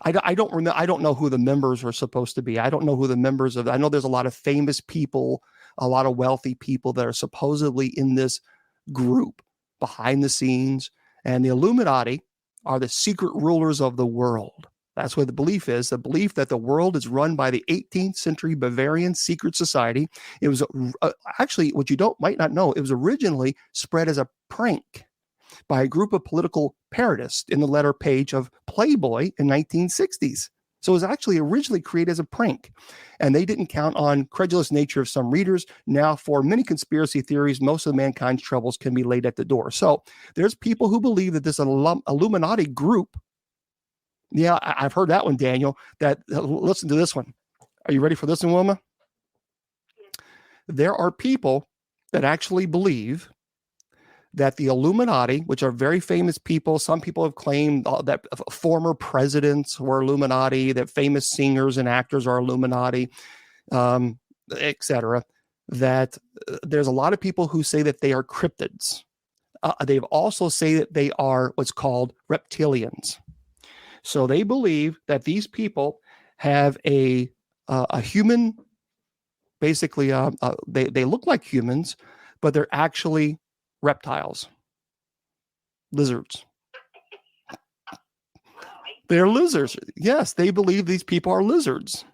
I don't remember. I don't know who the members are supposed to be. I don't know who the members of. I know there's a lot of famous people, a lot of wealthy people that are supposedly in this group behind the scenes. And the Illuminati are the secret rulers of the world. That's what the belief is. The belief that the world is run by the 18th century Bavarian secret society. It was actually, what you might not know, it was originally spread as a prank by a group of political parodists in the letter page of Playboy in 1960s. So it was actually originally created as a prank, and they didn't count on credulous nature of some readers. Now, for many conspiracy theories, most of mankind's troubles can be laid at the door. So there's people who believe that this Illuminati group, yeah, I've heard that one, Daniel, listen to this one. Are you ready for this one, Wilma? There are people that actually believe that the Illuminati, which are very famous people, some people have claimed that former presidents were Illuminati, that famous singers and actors are Illuminati, etc. That there's a lot of people who say that they are cryptids. They've also say that they are what's called reptilians. So they believe that these people have a human, basically, they look like humans, but they're actually reptiles, lizards. They're lizards. Yes, they believe these people are lizards.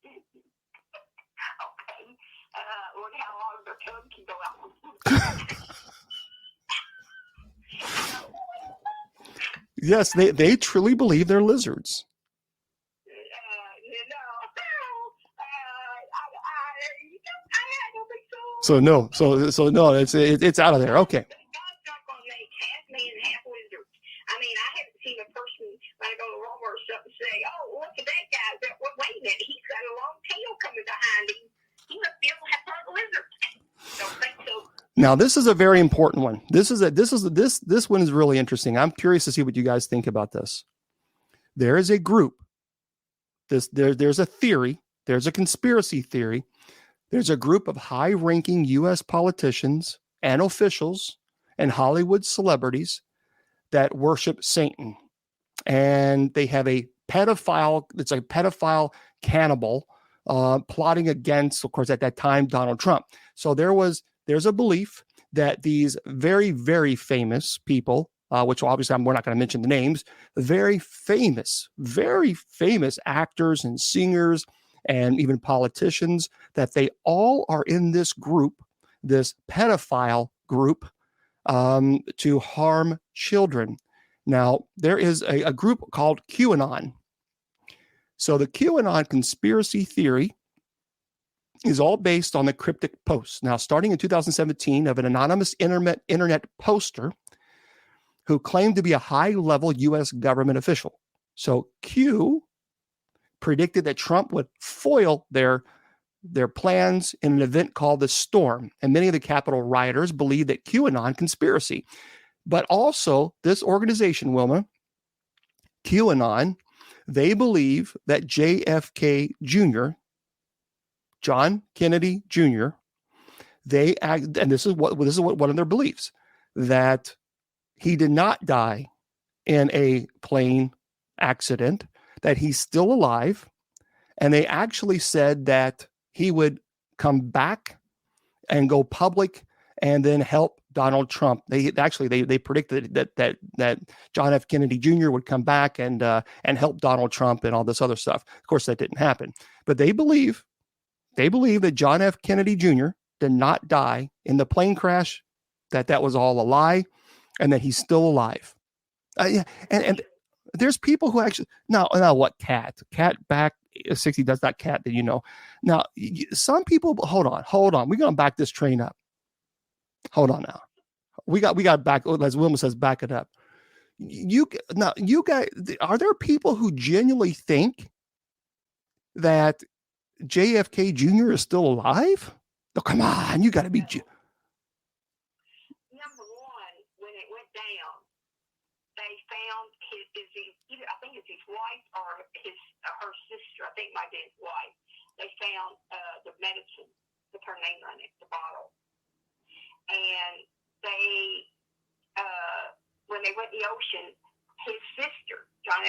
Okay. Look how long their tongue can go out. Yes, they truly believe they're lizards. So no, it's out of there. Okay. God's not going to make half man, half lizard. I mean, I haven't seen a person when I go to Walmart or something say, "Oh, look at that guy! Wait a minute, he's got a long tail coming behind him. He must be able to have part lizard." Don't think so. Now, this is a very important one. This one is really interesting. I'm curious to see what you guys think about this. There is a group. There's a theory. There's a conspiracy theory. There's a group of high-ranking U.S. politicians and officials and Hollywood celebrities that worship Satan. And they have a pedophile, it's a pedophile cannibal plotting against, of course, at that time, Donald Trump. So there's a belief that these very, very famous people, which obviously we're not going to mention the names, very famous actors and singers and even politicians, that they all are in this group, this pedophile group, to harm children. Now, there is a group called QAnon. So the QAnon conspiracy theory is all based on the cryptic posts. Now, starting in 2017, of an anonymous internet poster who claimed to be a high-level U.S. government official. So Q predicted that Trump would foil their plans in an event called the Storm. And many of the Capitol rioters believe that QAnon conspiracy. But also, this organization, Wilma, QAnon, they believe that JFK Jr., John Kennedy Jr., and this is one of their beliefs, that he did not die in a plane accident, that he's still alive. And they actually said that he would come back and go public and then help Donald Trump. They predicted that John F. Kennedy Jr. would come back and help Donald Trump and all this other stuff. Of course, that didn't happen. But they believe that John F. Kennedy Jr. did not die in the plane crash, that was all a lie, and that he's still alive. And there's people who actually now what cat back 60 does that cat that you know. Now some people, hold on, we're gonna back this train up. Hold on now. We got back, as Wilma says, back it up. You guys, are there people who genuinely think that JFK Jr. is still alive? Oh, come on, you got to be. Number one, when it went down, they found I think it's his wife or her sister. I think it might be his wife. They found the medicine with her name on it, the bottle, and they when they went in the ocean, his sister, John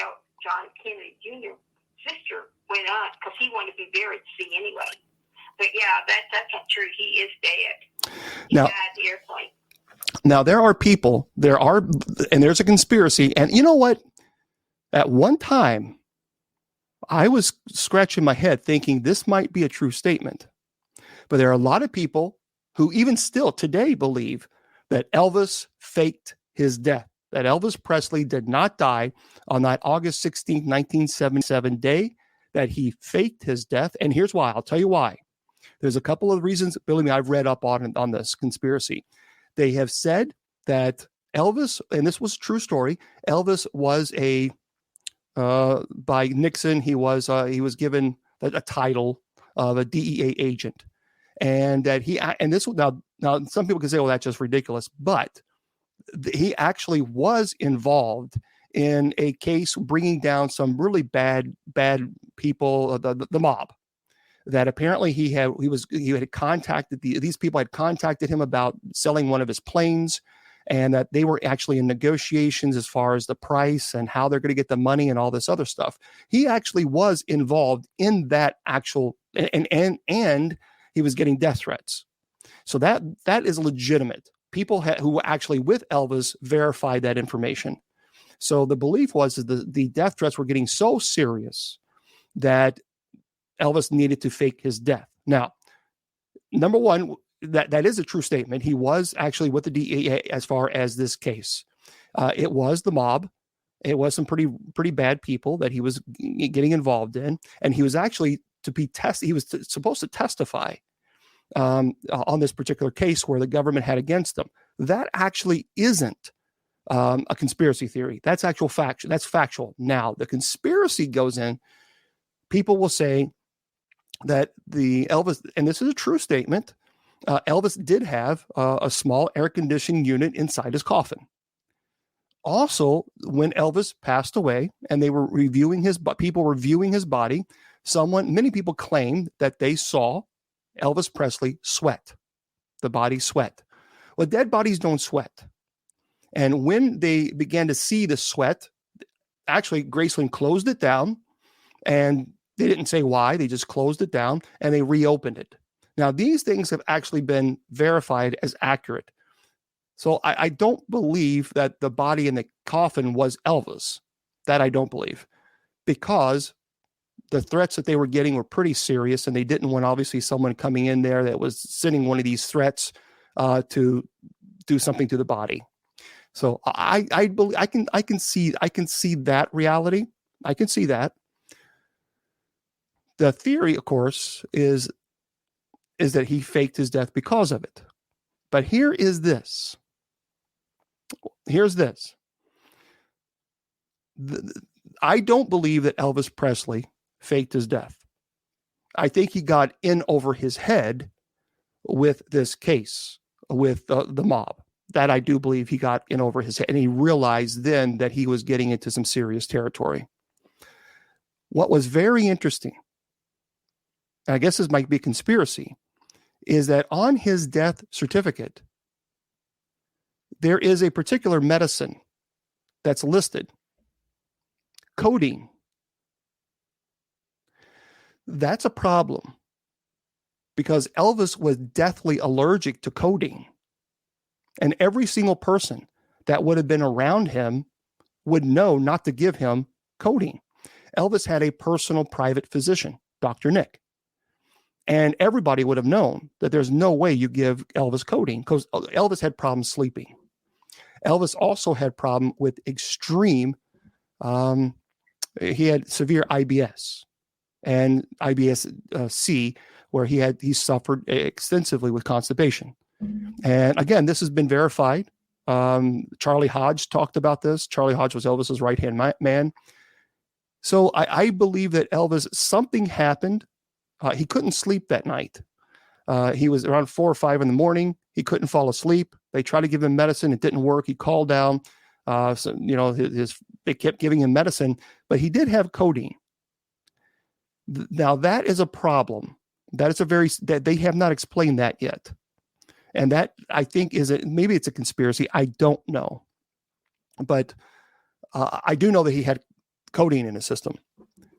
Kennedy Jr. sister, went on because he wanted to be buried at sea anyway. But yeah, that's not true. He is dead. He died in the airplane. Now, there's a conspiracy, and you know what? At one time, I was scratching my head thinking this might be a true statement. But there are a lot of people who even still today believe that Elvis faked his death, that Elvis Presley did not die on that August 16th, 1977 day, that he faked his death. And here's why. I'll tell you why. There's a couple of reasons, believe me, I've read up on this conspiracy. They have said that Elvis, and this was a true story, Elvis was by Nixon, he was given a title of a DEA agent. And that this now some people can say, well, that's just ridiculous, but he actually was involved in a case bringing down some really bad people, the mob. That apparently he had contacted these people had contacted him about selling one of his planes, and that they were actually in negotiations as far as the price and how they're going to get the money and all this other stuff. He actually was involved in that actual and he was getting death threats. So that is legitimate. People who were actually with Elvis verified that information. So the belief was that the death threats were getting so serious that Elvis needed to fake his death. Now, number one, that is a true statement. He was actually with the DEA as far as this case. It was the mob. It was some pretty bad people that he was getting involved in, and he was actually to be tested. He was supposed to testify on this particular case where the government had against him. That actually isn't a conspiracy theory. That's actual fact. That's factual. Now, the conspiracy goes in. People will say that the Elvis, and this is a true statement, Elvis did have a small air conditioning unit inside his coffin. Also, when Elvis passed away and they were reviewing people were viewing his body, many people claimed that they saw Elvis Presley sweat, the body sweat. Well, dead bodies don't sweat. And when they began to see the sweat, actually Graceland closed it down, and they didn't say why, they just closed it down and they reopened it. Now, these things have actually been verified as accurate. So I don't believe that the body in the coffin was Elvis. That I don't believe, because the threats that they were getting were pretty serious, and they didn't want obviously someone coming in there that was sending one of these threats to do something to the body. So I believe I can see that reality. I can see that. The theory, of course, is that he faked his death because of it. But here's this. I don't believe that Elvis Presley faked his death. I think he got in over his head with this case, with the mob. That I do believe he got in over his head, and he realized then that he was getting into some serious territory. What was very interesting, and I guess this might be a conspiracy, is that on his death certificate, there is a particular medicine that's listed, codeine. That's a problem because Elvis was deathly allergic to codeine. And every single person that would have been around him would know not to give him codeine. Elvis had a personal private physician, Dr. Nick. And everybody would have known that there's no way you give Elvis codeine because Elvis had problems sleeping. Elvis also had problem with extreme, he had severe IBS and IBS-C, where he suffered extensively with constipation. And again, this has been verified. Charlie Hodge talked about this. Charlie Hodge was Elvis's right-hand man. So I believe that Elvis, something happened. He couldn't sleep that night. He was around 4 or 5 in the morning. He couldn't fall asleep. They tried to give him medicine. It didn't work. He called down. They kept giving him medicine, but he did have codeine. Now that is a problem. That is that they have not explained that yet. And that I think maybe it's a conspiracy. I don't know. But I do know that he had codeine in his system.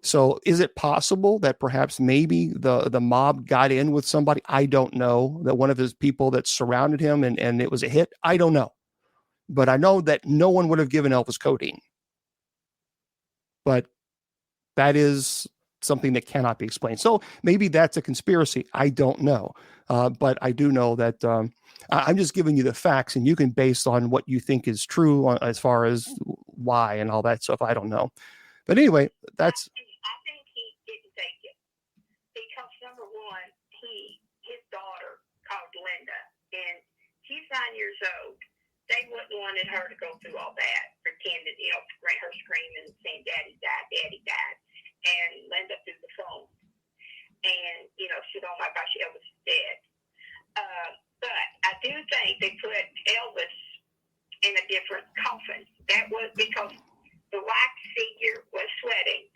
So is it possible that perhaps maybe the mob got in with somebody? I don't know. That one of his people that surrounded him and it was a hit? I don't know. But I know that no one would have given Elvis codeine. but that is something that cannot be explained. So maybe that's a conspiracy. I don't know. But I do know that I'm just giving you the facts, and you can base on what you think is true as far as why and all that stuff. I don't know. But anyway, that's. I think he didn't take it because number one, his daughter called Linda, and she's 9 years old. They wouldn't wanted her to go through all that, pretending, her screaming and saying, "Daddy died, Daddy died," and Linda through the phone. And, she said, "Oh my gosh, Elvis is dead." But I do think they put Elvis in a different coffin. That was because the wax figure was sweating.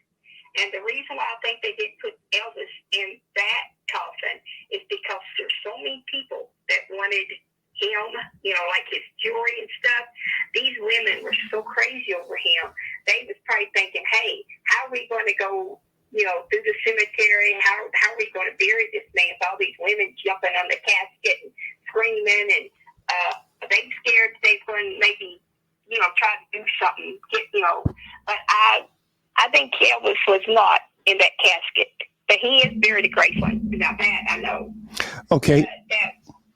And the reason why I think they didn't put Elvis in that coffin is because there's so many people that wanted him, like his jewelry and stuff. These women were so crazy over him. They was probably thinking, hey, how are we going to go, through the cemetery? How are we going to bury this man? With all these women jumping on the casket and screaming, and they scared they were going to maybe, try to do something, But I think Elvis was not in that casket, but he is buried at Graceland. Now that I know. Okay.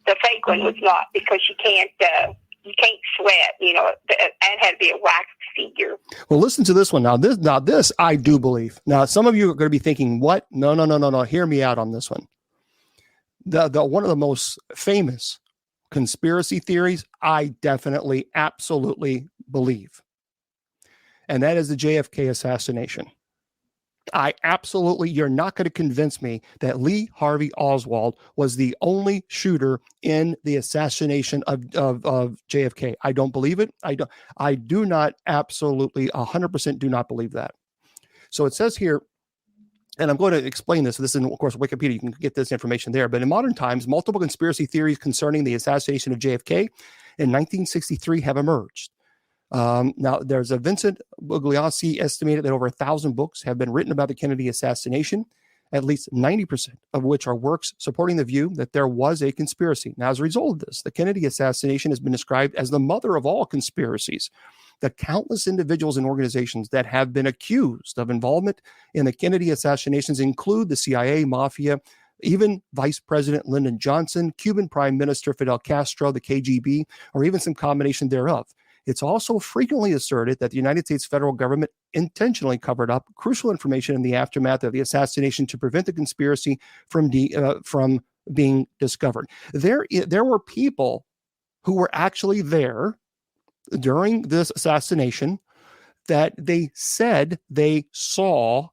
The fake one was not, because you can't sweat. It had to be a wax figure. Well, listen to this one now. This I do believe. Now, some of you are going to be thinking, "What? No. Hear me out on this one." The one of the most famous conspiracy theories I definitely, absolutely believe, and that is the JFK assassination. You're not going to convince me that Lee Harvey Oswald was the only shooter in the assassination of JFK. I don't believe it. I do not, absolutely 100% do not believe that. So it says here, and I'm going to explain this. This is, of course, Wikipedia. You can get this information there. But in modern times, multiple conspiracy theories concerning the assassination of JFK in 1963 have emerged. Now, there's a Vincent Bugliosi estimated that over 1,000 books have been written about the Kennedy assassination, at least 90% of which are works supporting the view that there was a conspiracy. Now, as a result of this, the Kennedy assassination has been described as the mother of all conspiracies. The countless individuals and organizations that have been accused of involvement in the Kennedy assassinations include the CIA, Mafia, even Vice President Lyndon Johnson, Cuban Prime Minister Fidel Castro, the KGB, or even some combination thereof. It's also frequently asserted that the United States federal government intentionally covered up crucial information in the aftermath of the assassination to prevent the conspiracy from being discovered. There were people who were actually there during this assassination that they said they saw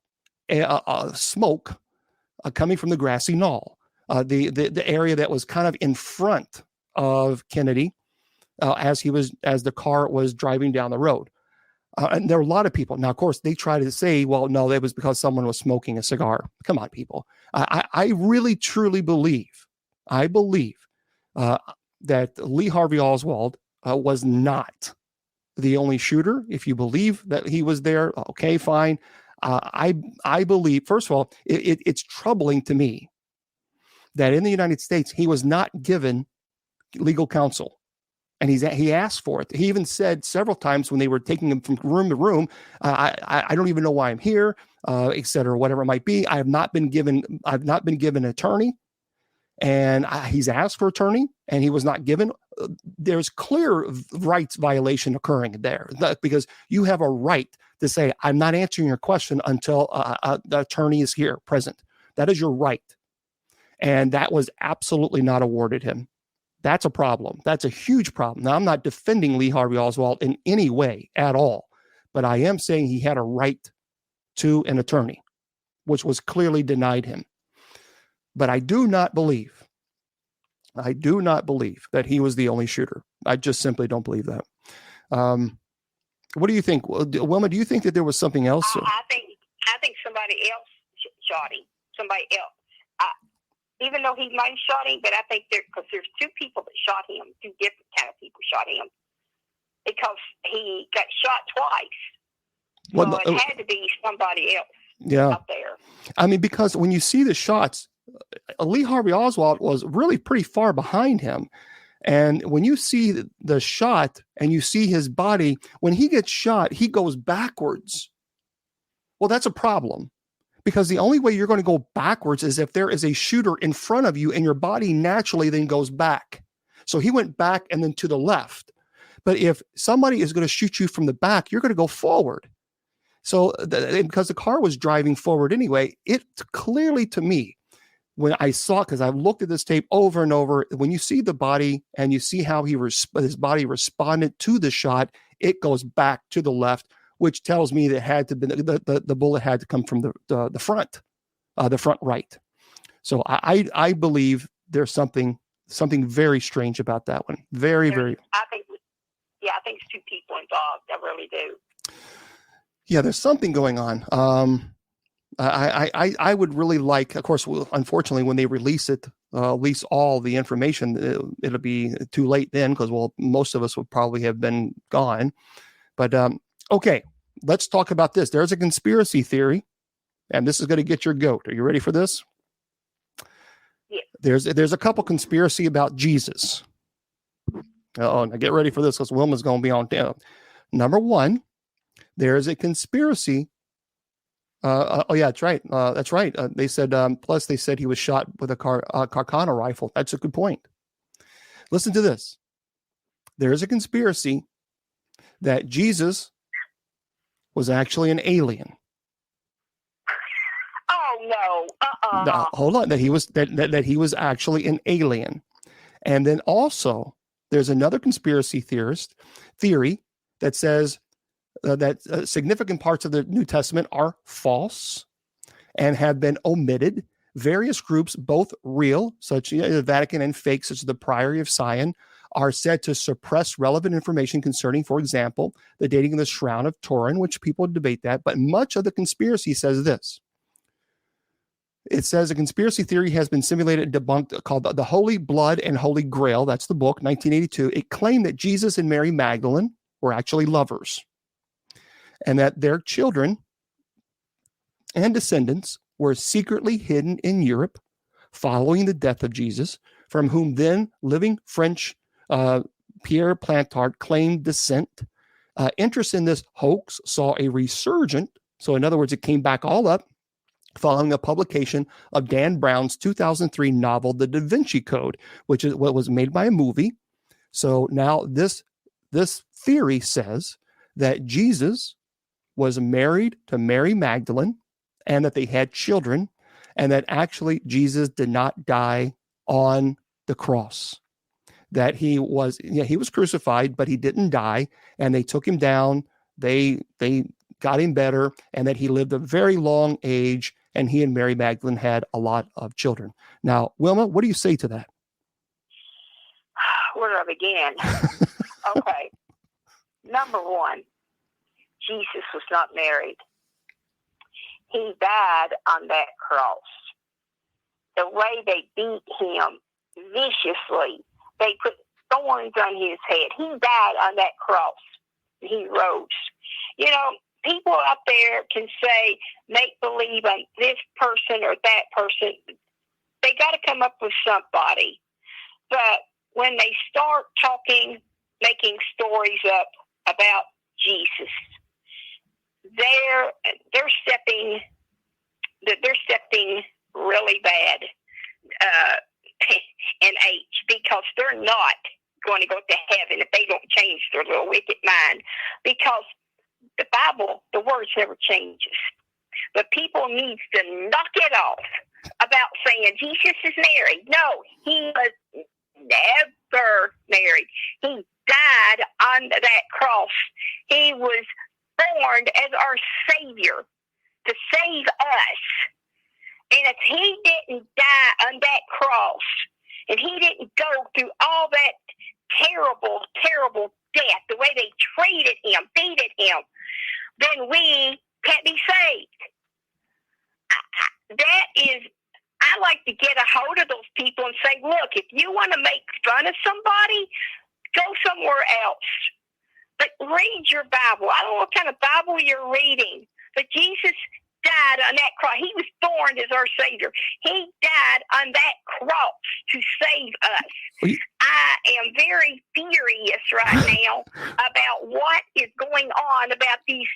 a smoke coming from the grassy knoll, the area that was kind of in front of Kennedy. As the car was driving down the road. And there were a lot of people. Now, of course, they try to say, well, no, that was because someone was smoking a cigar. Come on, people. I really, truly believe, that Lee Harvey Oswald was not the only shooter. If you believe that he was there, okay, fine. I believe, first of all, it's troubling to me that in the United States, he was not given legal counsel. And he asked for it. He even said several times when they were taking him from room to room, I don't even know why I'm here, et cetera, whatever it might be. I've not been given an attorney, and he's asked for attorney, and he was not given. There's clear rights violation occurring there, because you have a right to say, I'm not answering your question until the attorney is here present. That is your right. And that was absolutely not awarded him. That's a problem. That's a huge problem. Now, I'm not defending Lee Harvey Oswald in any way at all, but I am saying he had a right to an attorney, which was clearly denied him. But I do not believe that he was the only shooter. I just simply don't believe that. What do you think? Wilma, do you think that there was something else? I think somebody else shot him. Somebody else. Even though he might have shot him, but I think because there's two people that shot him, two different kind of people shot him, because he got shot twice. So it had to be somebody else out there. I mean, because when you see the shots, Lee Harvey Oswald was really pretty far behind him. And when you see the shot and you see his body, when he gets shot, he goes backwards. Well, that's a problem because the only way you're going to go backwards is if there is a shooter in front of you and your body naturally then goes back. So he went back and then to the left. But if somebody is going to shoot you from the back, you're going to go forward. So because the car was driving forward anyway, it clearly to me, when I saw, because I've looked at this tape over and over, when you see the body and you see how his body responded to the shot, it goes back to the left, which tells me that it had to be the bullet had to come from the front right. So I believe there's something very strange about that one. Very. I think it's two people involved. I really do. Yeah, there's something going on. I would really like, of course, unfortunately, when they release all the information, it'll be too late then because, well, most of us would probably have been gone. But okay, let's talk about this. There's a conspiracy theory, and this is going to get your goat. Are you ready for this? Yeah. There's a couple conspiracy about Jesus. Now get ready for this because Wilma's going to be on down. Number one, there is a conspiracy. Yeah, that's right. That's right. They said, plus they said he was shot with a Carcano rifle. That's a good point. Listen to this. There is a conspiracy that Jesus was actually an alien. Oh no. No, hold on. That he was actually an alien. And then also there's another conspiracy theory that says that significant parts of the New Testament are false and have been omitted. Various groups, both real, such as the Vatican, and fake, such as the Priory of Sion, are said to suppress relevant information concerning, for example, the dating of the Shroud of Turin, which people debate that. But much of the conspiracy says this. It says a conspiracy theory has been simulated and debunked called The Holy Blood and Holy Grail. That's the book, 1982. It claimed that Jesus and Mary Magdalene were actually lovers and that their children and descendants were secretly hidden in Europe following the death of Jesus, from whom then living French Pierre Plantard claimed descent. Interest in this hoax saw a resurgent. So in other words, it came back all up following a publication of Dan Brown's 2003 novel, The Da Vinci Code, which is what was made by a movie. So now this theory says that Jesus was married to Mary Magdalene and that they had children, and that actually Jesus did not die on the cross. That he was crucified, but he didn't die, and they took him down. They got him better, and that he lived a very long age, and he and Mary Magdalene had a lot of children. Now, Wilma, what do you say to that? Where do I begin? Okay. Number one, Jesus was not married. He died on that cross. The way they beat him viciously, they put thorns on his head. He died on that cross. He rose. You know, people out there can say, make believe on this person or that person. They got to come up with somebody. But when they start talking, making stories up about Jesus, they're stepping really bad in age, because they're not going to go to heaven if they don't change their little wicked mind. Because the Bible, the words never changes. But people need to knock it off about saying Jesus is married. No, he was never married. He died on that cross. He was born as our Savior to save us. And if he didn't die on that cross, and he didn't go through all that terrible, terrible death, the way they treated him, beated him, then we can't be saved. I like to get a hold of those people and say, look, if you want to make fun of somebody, go somewhere else. But read your Bible. I don't know what kind of Bible you're reading, but Jesus died on that cross. He was born as our Savior. He died on that cross to save us. I am very furious right now about what is going on about these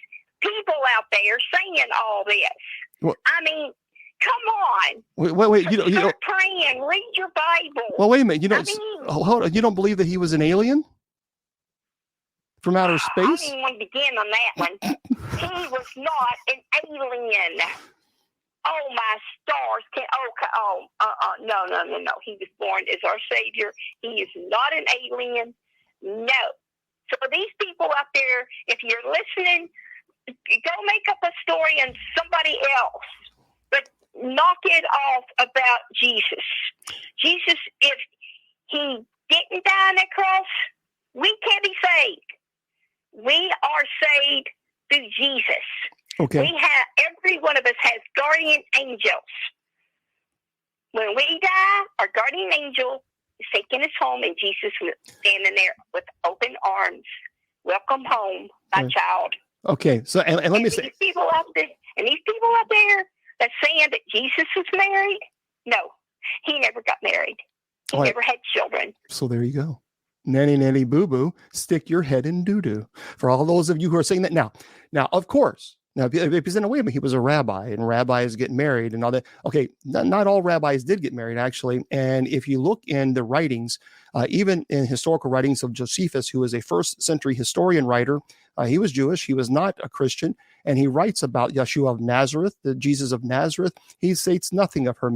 people out there saying all this. Well- I mean, come on. Wait. Start praying. Read your Bible. Well, wait a minute. I mean, Hold on. You don't believe that he was an alien from outer I space? don't even want to begin on that one. He was not an alien. Oh, my stars. No. He was born as our Savior. He is not an alien. No. So these people out there, if you're listening, go make up a story on somebody else. But knock it off about Jesus. Jesus, if he didn't die on that cross, we can't be saved. We are saved through Jesus. Okay. Every one of us has guardian angels. When we die, our guardian angel is taking us home, and Jesus was standing there with open arms. Welcome home, my child. Okay. So, and let me say, these people out there that's saying that Jesus was married, no, he never got married. He never had children. So there you go. Nanny, boo-boo, stick your head in doo-doo. For all those of you who are saying that now, of course, if he's in a way, but he was a rabbi, and rabbis get married and all that. Okay, not all rabbis did get married, actually. And if you look in the writings, even in historical writings of Josephus, who was a first century historian writer, he was Jewish. He was not a Christian. And he writes about Yeshua of Nazareth, the Jesus of Nazareth. He states nothing of her,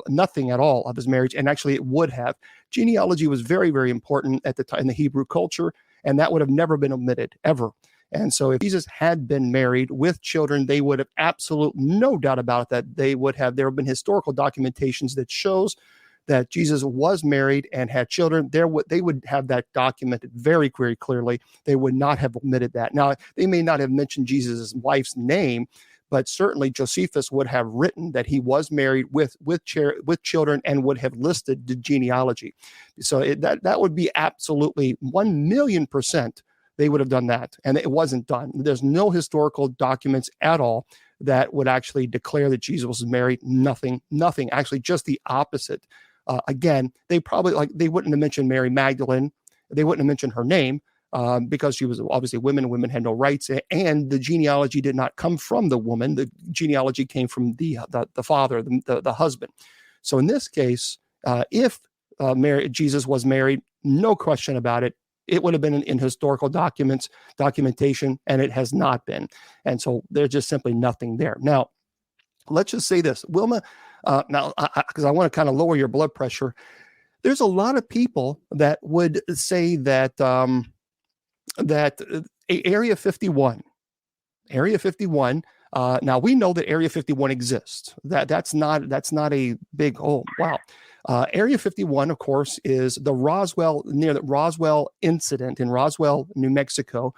nothing at all of his marriage. And actually it would have. Genealogy was very, very important at the time in the Hebrew culture. And that would have never been omitted, ever. And so if Jesus had been married with children, they would have absolutely no doubt about it that there have been historical documentations that shows that Jesus was married and had children. They would have that documented very, very clearly. They would not have omitted that. Now, they may not have mentioned Jesus' wife's name, but certainly Josephus would have written that he was married with children and would have listed the genealogy. So that would be absolutely 1,000,000%. They would have done that, and it wasn't done. There's no historical documents at all that would actually declare that Jesus was married. Nothing. Actually, just the opposite. Again, they wouldn't have mentioned Mary Magdalene. They wouldn't have mentioned her name because she was obviously women. Women had no rights, and the genealogy did not come from the woman. The genealogy came from the father, the husband. So in this case, if Jesus was married, no question about it, it would have been in historical documentation, and it has not been. And so there's just simply nothing there. Now, let's just say this, Wilma, because I want to kind of lower your blood pressure. There's a lot of people that would say that Area 51. Now we know that Area 51 exists. That's not a big, oh wow. Area 51, of course, is near the Roswell incident in Roswell, New Mexico,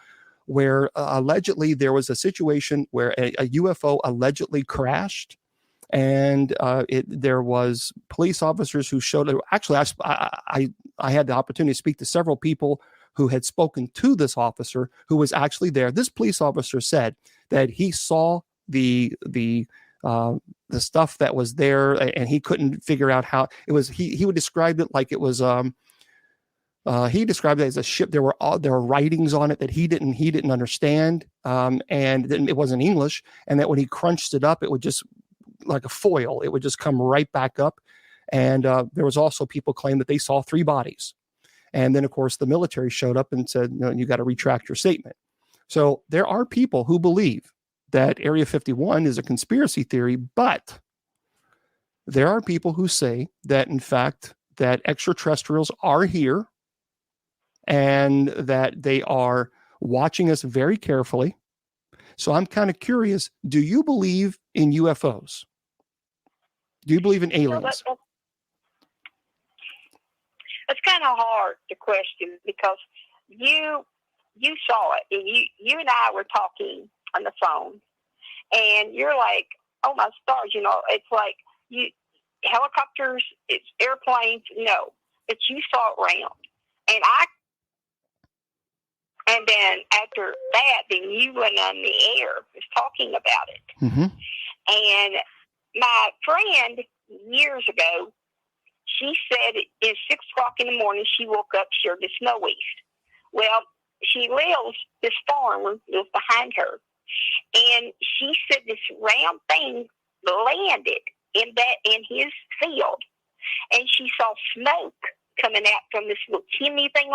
where allegedly there was a situation where a UFO allegedly crashed, and there was police officers who showed. Actually, I had the opportunity to speak to several people who had spoken to this officer who was actually there. This police officer said that he saw the stuff that was there, and he couldn't figure out how it was. He would describe it like it was. He described it as a ship. There were writings on it that he didn't understand, and then it wasn't English. And that when he crunched it up, it would just like a foil. It would just come right back up. And there was also people claim that they saw 3 bodies. And then, of course, the military showed up and said, no, you got to retract your statement. So there are people who believe that Area 51 is a conspiracy theory, but there are people who say that, in fact, that extraterrestrials are here and that they are watching us very carefully. So I'm kind of curious, do you believe in UFOs? Do you believe in aliens? It's kind of hard to question because you saw it, and you and I were talking on the phone, and you're like, oh my stars, it's like helicopters, it's airplanes, no, but you saw it round, and then after that, then you went on the air was talking about it. Mm-hmm. And my friend years ago, she said at 6 o'clock in the morning, she woke up, she heard the snow east. Well, this farm was behind her. and she said this round thing landed in his field, and she saw smoke coming out from this little chimney thing.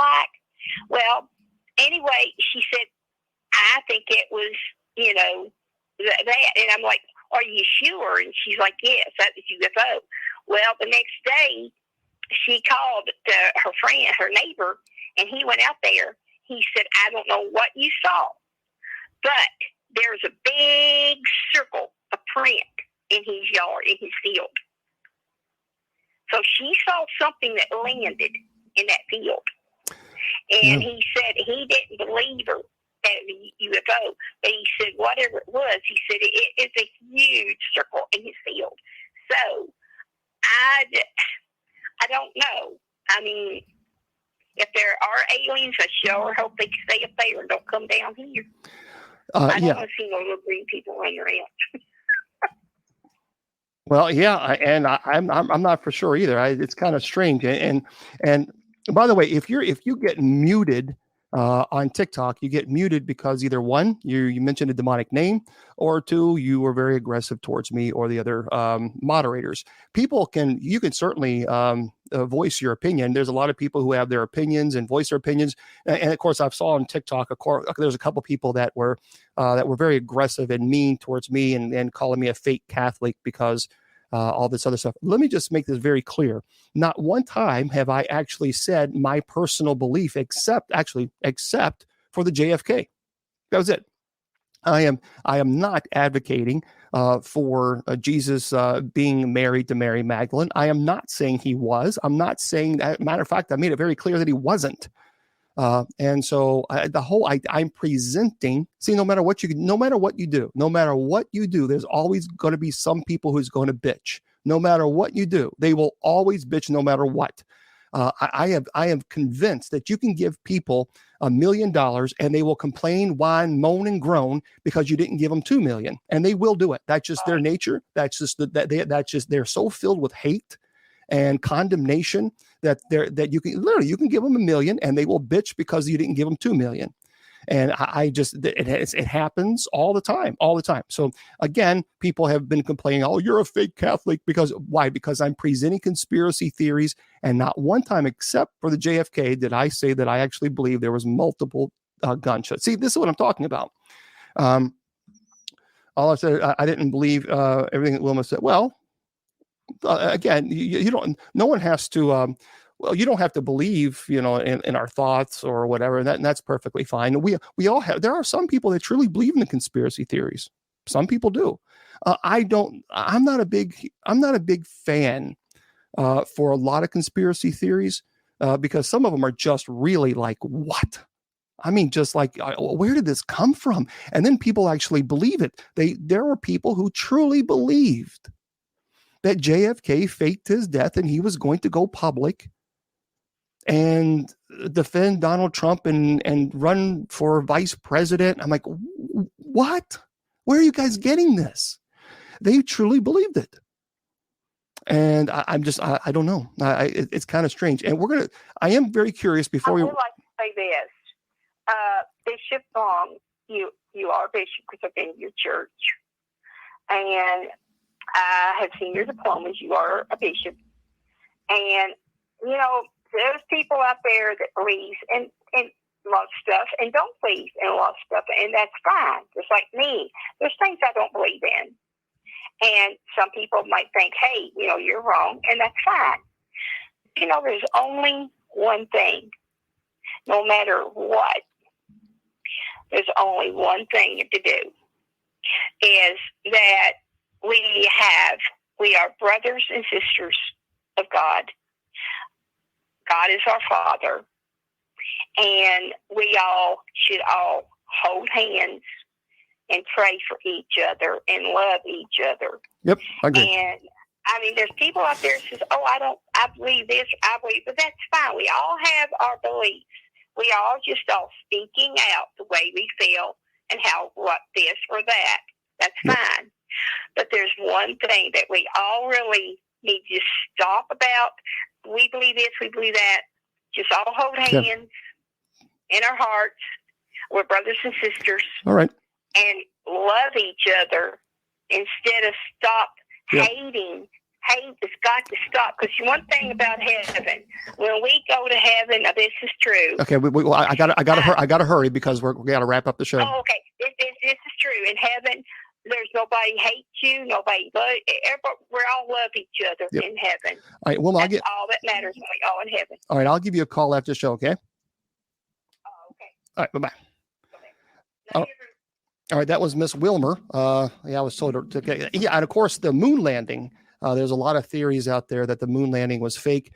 Well, anyway, she said, I think it was, that. And I'm like, are you sure? And she's like, yes, that was UFO. Well, the next day, she called her friend, her neighbor, and he went out there. He said, I don't know what you saw, but there's a big circle, a print in his yard, in his field. So she saw something that landed in that field. And he said he didn't believe her at the UFO, but he said whatever it was, he said it is a huge circle in his field. So I don't know. I mean, if there are aliens, I sure hope they stay up there and don't come down here. I don't want to see no little green people running around. Well, yeah, I'm not for sure either. It's kind of strange. And by the way, if you get muted on TikTok, you get muted because either one, you mentioned a demonic name, or two, you were very aggressive towards me or the other moderators. You can certainly voice your opinion. There's a lot of people who have their opinions and voice their opinions. And of course, I've saw on TikTok, there's a couple people that were very aggressive and mean towards me and calling me a fake Catholic because all this other stuff. Let me just make this very clear. Not one time have I actually said my personal belief, except for the JFK. That was it. I am not advocating for Jesus being married to Mary Magdalene. I am not saying he was. I'm not saying that. Matter of fact, I made it very clear that he wasn't. And so I'm presenting. See, no matter what you do, there's always going to be some people who's going to bitch. No matter what you do, they will always bitch. No matter what. I am convinced that you can give people $1 million and they will complain, whine, moan, and groan because you didn't give them 2 million, and they will do it. That's just their nature. That's just they're so filled with hate and condemnation that you can give them 1 million and they will bitch because you didn't give them 2 million. And it happens all the time. So again, people have been complaining, oh, you're a fake Catholic. Why? Because I'm presenting conspiracy theories, and not one time except for the JFK did I say that I actually believe there was multiple gunshots. See, this is what I'm talking about. All I said, I didn't believe everything that Wilma said. Well, again, you don't. No one has to. You don't have to believe, in our thoughts or whatever. And that's perfectly fine. We all have. There are some people that truly believe in the conspiracy theories. Some people do. I don't. I'm not a big fan for a lot of conspiracy theories because some of them are just really like, what? I mean, just like, where did this come from? And then people actually believe it. There were people who truly believed that JFK faked his death and he was going to go public and defend Donald Trump and run for vice president. I'm like, what? Where are you guys getting this? They truly believed it. And I don't know. It's kind of strange. And I am very curious before I would like to say this. Bishop Long, you are a bishop because I've been in your church. And I have seen your diplomas. You are a bishop. And, there's people out there that believe in a lot of stuff and don't believe in a lot of stuff, and that's fine. Just like me. There's things I don't believe in. And some people might think, hey, you're wrong, and that's fine. There's only one thing. No matter what, there's only one thing to do, is that we are brothers and sisters of God. God is our Father, and we all should hold hands and pray for each other and love each other. Yep, I agree. And I mean, there's people out there who says, "Oh, I believe this, I believe," but that's fine. We all have our beliefs. We all speaking out the way we feel and what this or that. That's fine. But there's one thing that we all really need to stop about. We believe this, we believe that. Just all hold hands in our hearts. We're brothers and sisters. All right. And love each other instead of stop Yep. hating. Hate has got to stop, because one thing about heaven, when we go to heaven, now this is true. Okay, I gotta hurry because we gotta wrap up the show. Oh, okay. This is true. In heaven, there's nobody hates you, nobody loves. We all love each other Yep. in heaven. All right, Wilma, That's all that matters when we all in heaven. all right, I'll give you a call after the show. Okay. Oh, okay. All right. Bye bye. Now, All right, that was Miss Wilmer. I was told to okay. Yeah, and of course the moon landing. There's a lot of theories out there that the moon landing was fake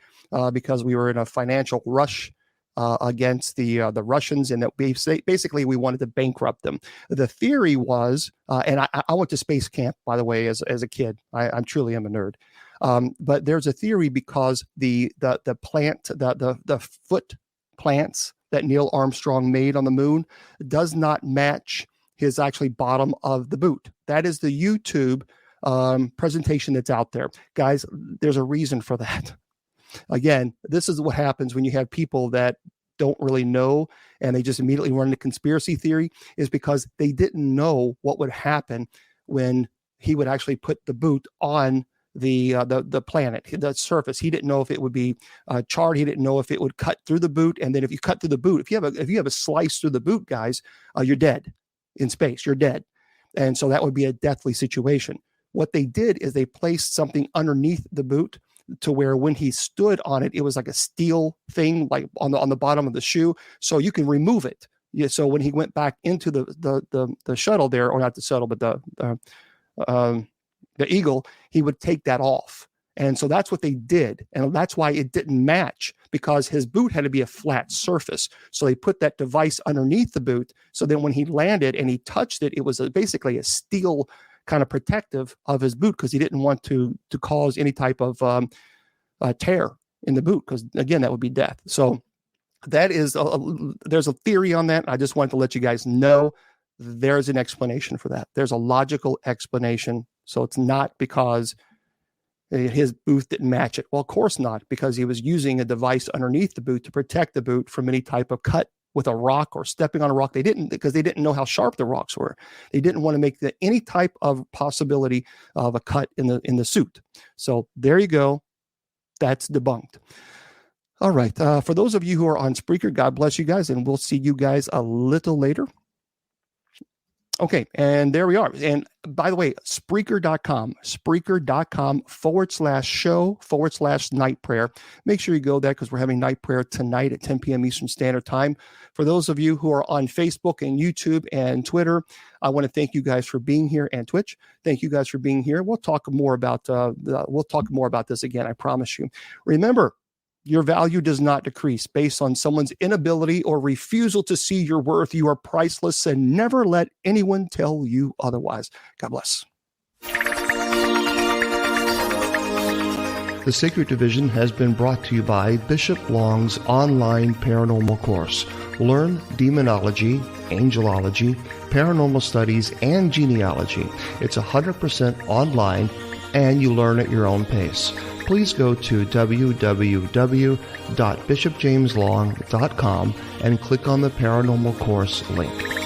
because we were in a financial rush against the Russians, and that basically we wanted to bankrupt them. The theory was, and I went to space camp, by the way, as a kid. I truly am a nerd. But there's a theory because the foot plants that Neil Armstrong made on the moon does not match his actually bottom of the boot. That is the YouTube presentation that's out there. Guys, there's a reason for that. Again, this is what happens when you have people that don't really know and they just immediately run into conspiracy theory, is because they didn't know what would happen when he would actually put the boot on the planet, the surface. He didn't know if it would be charred. He didn't know if it would cut through the boot. And then if you cut through the boot, if you have a slice through the boot, guys, you're dead in space. You're dead. And so that would be a deathly situation. What they did is they placed something underneath the boot to where when he stood on it, it was like a steel thing, like on the bottom of the shoe, so you can remove it. Yeah. So when he went back into the shuttle there, or not the shuttle, but the Eagle, he would take that off. And so that's what they did, and that's why it didn't match, because his boot had to be a flat surface. So they put that device underneath the boot. So then when he landed and he touched it, it was basically a steel kind of protective of his boot, because he didn't want to cause any type of tear in the boot, because again, that would be death. So that is there's a theory on that. I just wanted to let you guys know there's an explanation for that. There's a logical explanation. So it's not because his boot didn't match it. Well, of course not, because he was using a device underneath the boot to protect the boot from any type of cut with a rock or stepping on a rock. They didn't, because they didn't know how sharp the rocks were. They didn't want to make any type of possibility of a cut in the suit. So there you go. That's debunked. All right. For those of you who are on Spreaker, God bless you guys, and we'll see you guys a little later. Okay, and there we are. And by the way, Spreaker.com /show/night prayer. Make sure you go there, because we're having night prayer tonight at 10 p.m. Eastern Standard Time. For those of you who are on Facebook and YouTube and Twitter, I want to thank you guys for being here, and Twitch. Thank you guys for being here. We'll talk more about this again, I promise you. Remember, your value does not decrease based on someone's inability or refusal to see your worth. You are priceless, and never let anyone tell you otherwise. God bless. The Sacred Division has been brought to you by Bishop Long's online paranormal course. Learn demonology, angelology, paranormal studies, and genealogy. It's 100% online, and you learn at your own pace. Please go to www.bishopjameslong.com and click on the paranormal course link.